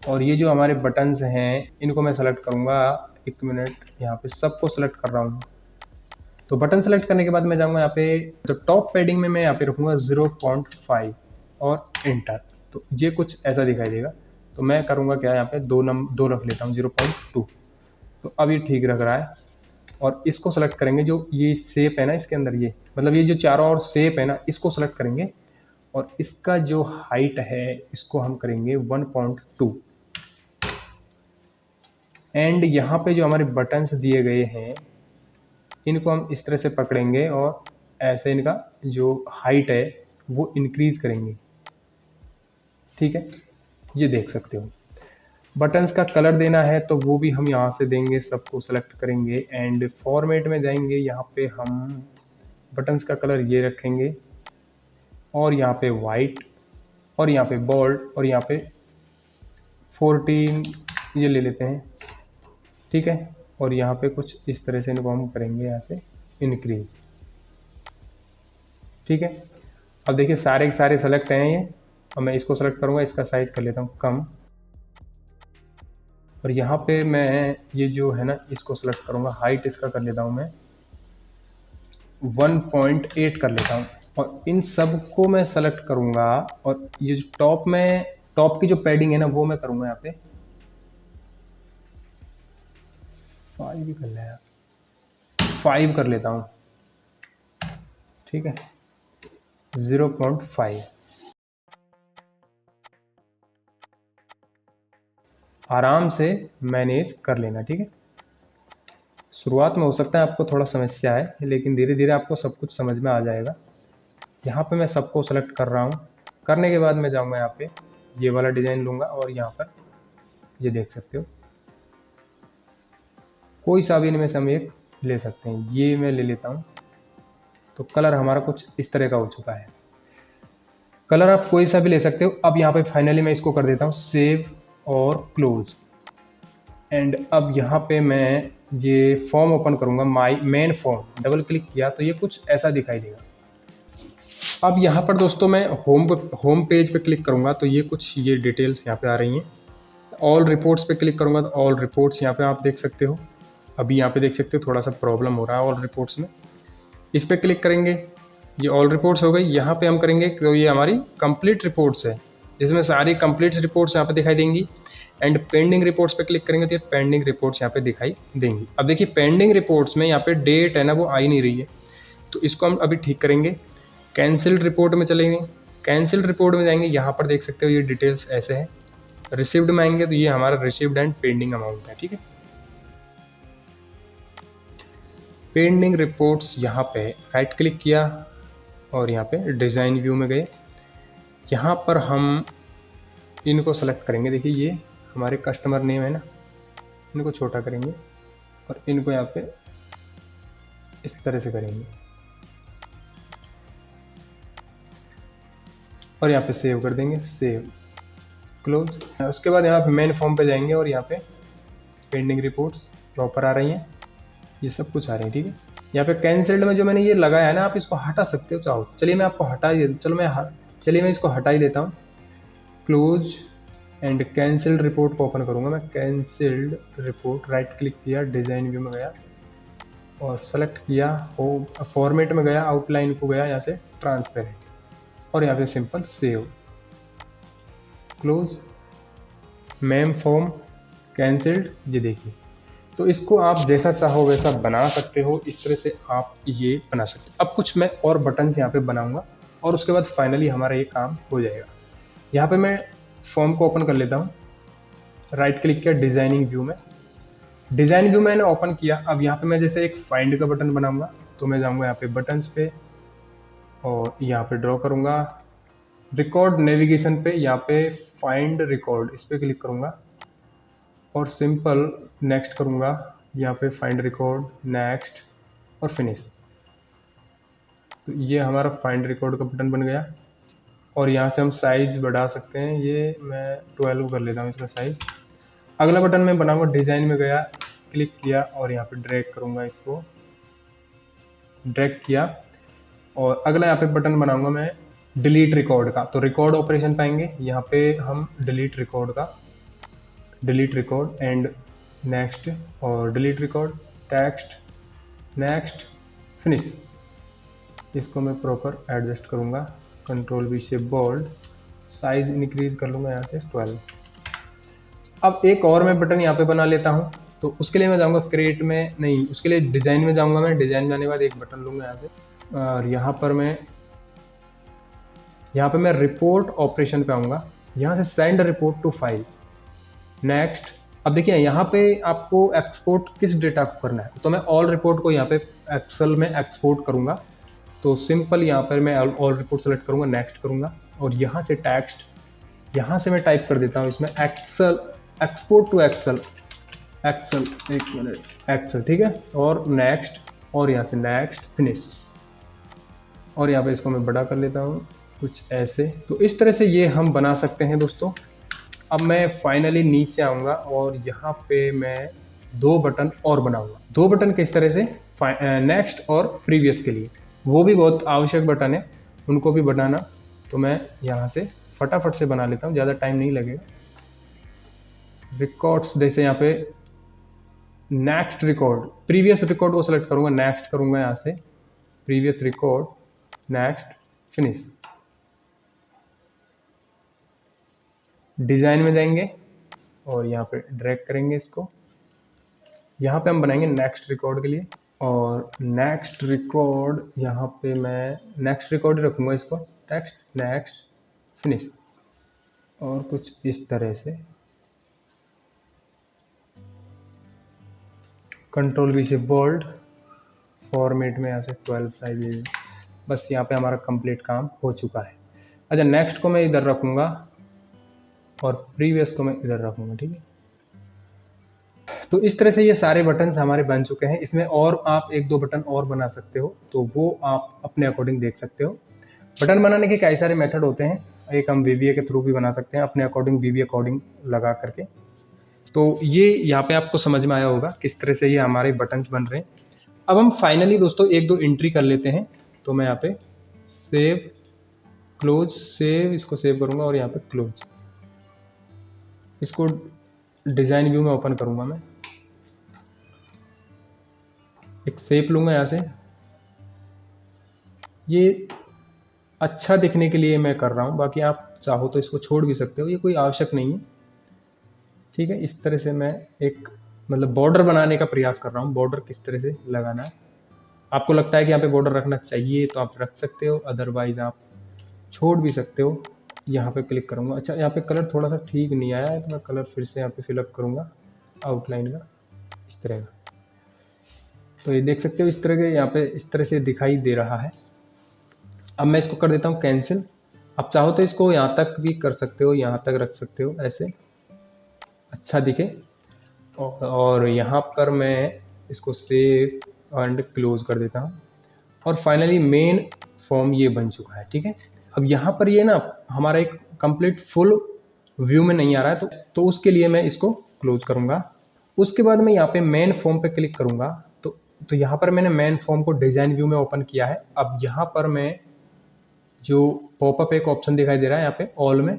और ये जो हमारे बटन्स हैं इनको मैं सेलेक्ट करूँगा, 1 मिनट, यहाँ पे सबको सेलेक्ट कर रहा हूँ। तो बटन सेलेक्ट करने के बाद मैं जाऊँगा यहाँ पे, तो टॉप पैडिंग में मैं यहाँ पे रखूँगा 0.5 और इंटर। तो ये कुछ ऐसा दिखाई देगा। तो मैं करूँगा क्या, यहाँ पे 2 रख लेता हूँ, 0.2। तो अब ये ठीक रख रहा है। और इसको सेलेक्ट करेंगे, जो ये शेप है ना इसके अंदर, ये मतलब ये जो चारों ओर शेप है ना, इसको सेलेक्ट करेंगे, और इसका जो हाइट है इसको हम करेंगे 1.2। एंड यहाँ पे जो हमारे बटन्स दिए गए हैं इनको हम इस तरह से पकड़ेंगे और ऐसे इनका जो हाइट है वो इंक्रीज करेंगे। ठीक है, ये देख सकते हो। बटन्स का कलर देना है तो वो भी हम यहाँ से देंगे, सबको सेलेक्ट करेंगे एंड फॉर्मेट में जाएंगे। यहाँ पे हम बटन्स का कलर ये रखेंगे और यहाँ पे वाइट और यहाँ पे बोल्ड और यहाँ पे 14 ये ले लेते हैं। ठीक है, और यहाँ पे कुछ इस तरह से इनको हम करेंगे यहाँ से इंक्रीज। ठीक है, अब देखिए सारे के सारे सेलेक्ट हैं ये। अब मैं इसको सेलेक्ट करूँगा, इसका साइज कर लेता हूँ कम, और यहाँ पे मैं ये जो है ना इसको सेलेक्ट करूँगा, हाइट इसका कर लेता हूँ मैं 1.8 कर लेता हूँ, और इन सब को मैं सेलेक्ट करूँगा। और ये जो टॉप की जो पैडिंग है ना वो मैं करूँगा यहाँ पे 5 कर लिया, 5 कर लेता हूँ। ठीक है, 0.5 आराम से मैनेज कर लेना। ठीक है, शुरुआत में हो सकता है आपको थोड़ा समस्या है, लेकिन धीरे धीरे आपको सब कुछ समझ में आ जाएगा। यहाँ पे मैं सबको सेलेक्ट कर रहा हूँ, करने के बाद मैं जाऊँगा यहाँ पे ये वाला डिज़ाइन लूँगा और यहाँ पर ये देख सकते हो कोई सा भी इनमें से हम एक ले सकते हैं। ये मैं ले लेता हूँ, तो कलर हमारा कुछ इस तरह का हो चुका है। कलर आप कोई सा भी ले सकते हो। अब यहाँ पे फाइनली मैं इसको कर देता हूँ सेव और क्लोज, एंड अब यहाँ पे मैं ये फॉर्म ओपन करूँगा, my main form, double click किया तो ये कुछ ऐसा दिखाई देगा। अब यहाँ पर दोस्तों मैं होम पेज पे क्लिक करूँगा तो ये कुछ ये डिटेल्स यहाँ पे आ रही हैं। ऑल रिपोर्ट्स पे क्लिक करूँगा तो ऑल रिपोर्ट्स यहाँ पे आप देख सकते हो। अभी यहाँ पे देख सकते हो थोड़ा सा प्रॉब्लम हो रहा है ऑल रिपोर्ट्स में। इस पर क्लिक करेंगे, ये ऑल रिपोर्ट्स हो गई। यहाँ पे हम करेंगे तो ये हमारी कंप्लीट रिपोर्ट्स है, जिसमें सारी कंप्लीट रिपोर्ट्स यहाँ पे दिखाई देंगी। एंड पेंडिंग रिपोर्ट्स पे क्लिक करेंगे तो ये पेंडिंग रिपोर्ट्स यहाँ पे दिखाई देंगी। अब देखिए पेंडिंग रिपोर्ट्स में यहाँ पे डेट है ना वो आ ही नहीं रही है, तो इसको हम अभी ठीक करेंगे। कैंसिल्ड रिपोर्ट में चलेंगे, कैंसिल्ड रिपोर्ट में जाएंगे, यहाँ पर देख सकते हो ये डिटेल्स ऐसे हैं। रिसीव्ड में आएंगे तो ये हमारा रिसीव्ड एंड पेंडिंग अमाउंट है। ठीक है, पेंडिंग रिपोर्ट्स यहाँ पे राइट क्लिक किया और यहाँ पे डिज़ाइन व्यू में गए। यहाँ पर हम इनको सेलेक्ट करेंगे। देखिए ये हमारे कस्टमर नेम है ना, इनको छोटा करेंगे और इनको यहाँ पे इस तरह से करेंगे और यहाँ पे सेव कर देंगे, सेव क्लोज। उसके बाद यहाँ पे मेन फॉर्म पे जाएंगे और यहाँ पे पेंडिंग रिपोर्ट्स प्रॉपर आ रही हैं, ये सब कुछ आ रही है। ठीक है, यहाँ पे कैंसिल्ड में जो मैंने ये लगाया है ना आप इसको हटा सकते हो चाहो। चलिए मैं आपको हटा ही चलिए मैं इसको हटा ही देता हूँ। क्लोज एंड कैंसिल्ड रिपोर्ट को ओपन करूँगा मैं। कैंसिल्ड रिपोर्ट राइट क्लिक किया, डिज़ाइन व्यू में गया और सेलेक्ट किया, फॉर्मेट में गया, आउटलाइन को गया यहाँ से ट्रांसपेरेंट और यहाँ पे simple save close. Ma'am form cancelled, ये देखिए। तो इसको आप जैसा चाहो वैसा बना सकते हो, इस तरह से आप ये बना सकते हो। अब कुछ मैं और बटन्स यहाँ पे बनाऊंगा और उसके बाद फाइनली हमारा ये काम हो जाएगा। यहाँ पे मैं फॉर्म को ओपन कर लेता हूँ, राइट क्लिक किया, डिज़ाइनिंग व्यू में, डिज़ाइन व्यू मैंने ओपन किया। अब यहाँ पे मैं जैसे एक फाइंड का बटन बनाऊंगा तो मैं जाऊँगा यहाँ पे बटन्स पे और यहाँ पे ड्रॉ करूँगा रिकॉर्ड नेविगेशन पे, यहाँ पे फाइंड रिकॉर्ड इस पर क्लिक करूँगा और सिंपल नेक्स्ट करूँगा, यहाँ पे फाइंड रिकॉर्ड, नेक्स्ट और फिनिश। तो ये हमारा फाइंड रिकॉर्ड का बटन बन गया और यहाँ से हम साइज़ बढ़ा सकते हैं। ये मैं 12 कर लेता हूँ इसका साइज़। अगला बटन मैं बनाऊँगा, डिज़ाइन में गया, क्लिक किया और यहाँ पे ड्रैग करूँगा, इसको ड्रैग किया और अगला यहाँ पे बटन बनाऊँगा मैं डिलीट रिकॉर्ड का। तो रिकॉर्ड ऑपरेशन पाएंगे, यहाँ पे हम डिलीट रिकॉर्ड का, डिलीट रिकॉर्ड एंड नेक्स्ट और delete record, text, next, finish. इसको मैं प्रॉपर एडजस्ट करूँगा, कंट्रोल वी से बोल्ड, साइज इंक्रीज कर लूँगा यहाँ से 12। अब एक और मैं बटन यहाँ पे बना लेता हूँ, तो उसके लिए मैं जाऊँगा क्रिएट में, नहीं उसके लिए डिज़ाइन में जाऊँगा मैं। डिज़ाइन जाने के बाद एक बटन लूँगा यहाँ से और यहाँ पे मैं रिपोर्ट ऑपरेशन पे आऊँगा, यहाँ से send report to file, next अब देखिए यहाँ पे आपको एक्सपोर्ट किस डेटा को करना है, तो मैं ऑल रिपोर्ट को यहाँ पे एक्सेल में एक्सपोर्ट करूँगा। तो सिंपल यहाँ पर मैं ऑल रिपोर्ट सेलेक्ट करूँगा, नेक्स्ट करूँगा और यहाँ से टेक्स्ट, यहाँ से मैं टाइप कर देता हूँ इसमें Excel, export to Excel, Excel, एक मिनट, एक्सेल, ठीक है, और नेक्स्ट, और यहाँ से नेक्स्ट, फिनिश। और यहाँ पे इसको मैं बड़ा कर लेता हूँ कुछ ऐसे। तो इस तरह से ये हम बना सकते हैं दोस्तों। अब मैं फाइनली नीचे आऊँगा और यहाँ पे मैं 2 बटन और बनाऊँगा। 2 बटन किस तरह से, नेक्स्ट और प्रीवियस के लिए, वो भी बहुत आवश्यक बटन है, उनको भी बनाना। तो मैं यहाँ से फटाफट से बना लेता हूँ, ज़्यादा टाइम नहीं लगेगा। रिकॉर्ड्स, जैसे यहाँ पे नेक्स्ट रिकॉर्ड, प्रीवियस रिकॉर्ड को सेलेक्ट करूँगा, नेक्स्ट करूँगा यहाँ से, previous record, next, finish. Design में जाएंगे और यहाँ पे ड्रैग करेंगे इसको, यहाँ पे हम बनाएंगे नेक्स्ट रिकॉर्ड के लिए। और नेक्स्ट रिकॉर्ड यहाँ पे मैं नेक्स्ट रिकॉर्ड रखूँगा इसको, टेक्स्ट, नेक्स्ट, फिनिश। और कुछ इस तरह से कंट्रोल वी से बोल्ड, फॉर्मेट में यहाँ से 12 साइज। बस यहाँ पे हमारा कंप्लीट काम हो चुका है। अच्छा, नेक्स्ट को मैं इधर रखूँगा और प्रीवियस को मैं इधर रखूँगा, ठीक है। तो इस तरह से ये सारे बटन्स हमारे बन चुके हैं। इसमें और आप 1-2 बटन और बना सकते हो, तो वो आप अपने अकॉर्डिंग देख सकते हो। बटन बनाने के कई सारे मेथड होते हैं, एक हम VBA के थ्रू भी बना सकते हैं, अपने अकॉर्डिंग VBA अकॉर्डिंग लगा करके। तो ये यहाँ पे आपको समझ में आया होगा किस तरह से ये हमारे बटन्स बन रहे हैं। अब हम फाइनली दोस्तों 1-2 एंट्री कर लेते हैं। तो मैं यहाँ पे सेव, क्लोज, सेव, इसको सेव करूँगा और यहाँ पे क्लोज। इसको डिज़ाइन व्यू में ओपन करूँगा, मैं एक शेप लूँगा यहाँ से। ये अच्छा दिखने के लिए मैं कर रहा हूँ, बाकी आप चाहो तो इसको छोड़ भी सकते हो, ये कोई आवश्यक नहीं है, ठीक है। इस तरह से मैं एक मतलब बॉर्डर बनाने का प्रयास कर रहा हूँ, बॉर्डर किस तरह से लगाना है। आपको लगता है कि यहाँ पे बॉर्डर रखना चाहिए तो आप रख सकते हो, अदरवाइज आप छोड़ भी सकते हो। यहाँ पे क्लिक करूँगा। अच्छा, यहाँ पे कलर थोड़ा सा ठीक नहीं आया है, तो मैं कलर फिर से यहाँ पे फिलअप करूँगा आउटलाइन का, इस तरह का। तो ये देख सकते हो इस तरह के यहाँ पे इस तरह से दिखाई दे रहा है। अब मैं इसको कर देता हूँ कैंसिल। आप चाहो तो इसको यहाँ तक भी कर सकते हो, यहाँ तक रख सकते हो, ऐसे अच्छा दिखे। और यहाँ पर मैं इसको सेव एंड क्लोज कर देता हूँ। और फाइनली मेन फॉर्म ये बन चुका है, ठीक है। अब यहाँ पर ये ना हमारा एक कंप्लीट फुल व्यू में नहीं आ रहा है, तो उसके लिए मैं इसको क्लोज करूँगा। उसके बाद मैं यहाँ पे मेन फॉर्म पे क्लिक करूँगा। तो यहाँ पर मैंने मेन फॉर्म को डिज़ाइन व्यू में ओपन किया है। अब यहाँ पर मैं जो पॉपअप एक ऑप्शन दिखाई दे रहा है यहाँ पे ऑल में,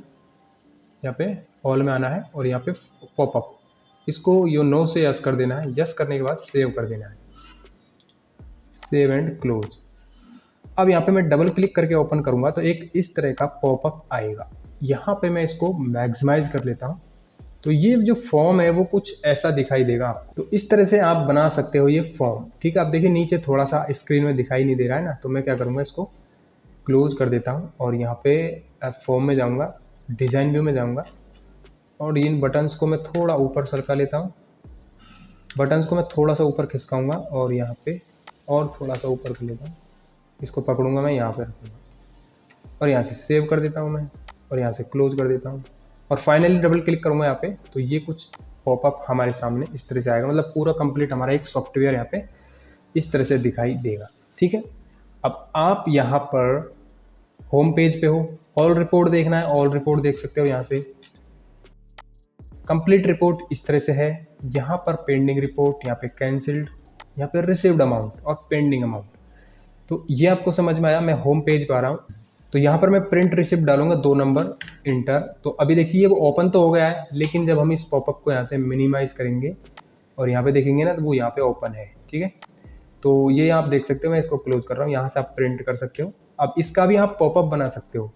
यहाँ पे ऑल में आना है और यहाँ पे पॉपअप, इसको यो नो से यस कर देना है। यस करने के बाद सेव कर देना है, सेव एंड क्लोज। अब यहाँ पे मैं डबल क्लिक करके ओपन करूँगा तो एक इस तरह का पॉपअप आएगा। यहाँ पे मैं इसको मैक्सिमाइज कर लेता हूँ, तो ये जो फॉर्म है वो कुछ ऐसा दिखाई देगा आपको। तो इस तरह से आप बना सकते हो ये फॉर्म, ठीक है। आप देखिए नीचे थोड़ा सा स्क्रीन में दिखाई नहीं दे रहा है ना, तो मैं क्या करूँगा, इसको क्लोज कर देता हूँ और यहाँ पे फॉर्म में जाऊँगा, डिज़ाइन व्यू में जाऊँगा और इन बटन्स को मैं थोड़ा ऊपर सरका लेता हूँ। बटन्स को मैं थोड़ा सा ऊपर खिसकाऊँगा और यहाँ पे और थोड़ा सा ऊपर कर लेता हूँ। इसको पकड़ूँगा, मैं यहाँ पे रखूँगा और यहाँ से सेव कर देता हूँ मैं, और यहाँ से क्लोज कर देता हूँ और फाइनली डबल क्लिक करूँगा यहाँ पे, तो ये कुछ पॉपअप हमारे सामने इस तरह से आएगा। मतलब पूरा कंप्लीट हमारा एक सॉफ्टवेयर यहाँ पे इस तरह से दिखाई देगा, ठीक है। अब आप यहाँ पर होम पेज पे हो, ऑल रिपोर्ट देखना है, ऑल रिपोर्ट देख सकते हो। यहाँ से कंप्लीट रिपोर्ट इस तरह से है। यहाँ पर पेंडिंग रिपोर्ट, यहाँ पे कैंसिल्ड, यहाँ पे रिसीव्ड अमाउंट और पेंडिंग अमाउंट। तो ये आपको समझ में आया। मैं होम पेज पे आ रहा हूँ, तो यहाँ पर मैं प्रिंट रिसिप्ट डालूंगा 2 नंबर इंटर। तो अभी देखिए वो ओपन तो हो गया है, लेकिन जब हम इस पॉपअप को यहाँ से मिनिमाइज करेंगे और यहाँ पे देखेंगे ना, तो वो यहाँ पे ओपन है, ठीक है। तो ये आप देख सकते हो, मैं इसको क्लोज कर रहा हूँ। यहाँ से आप प्रिंट कर सकते हो। अब इसका भी आप पॉपअप बना सकते हो।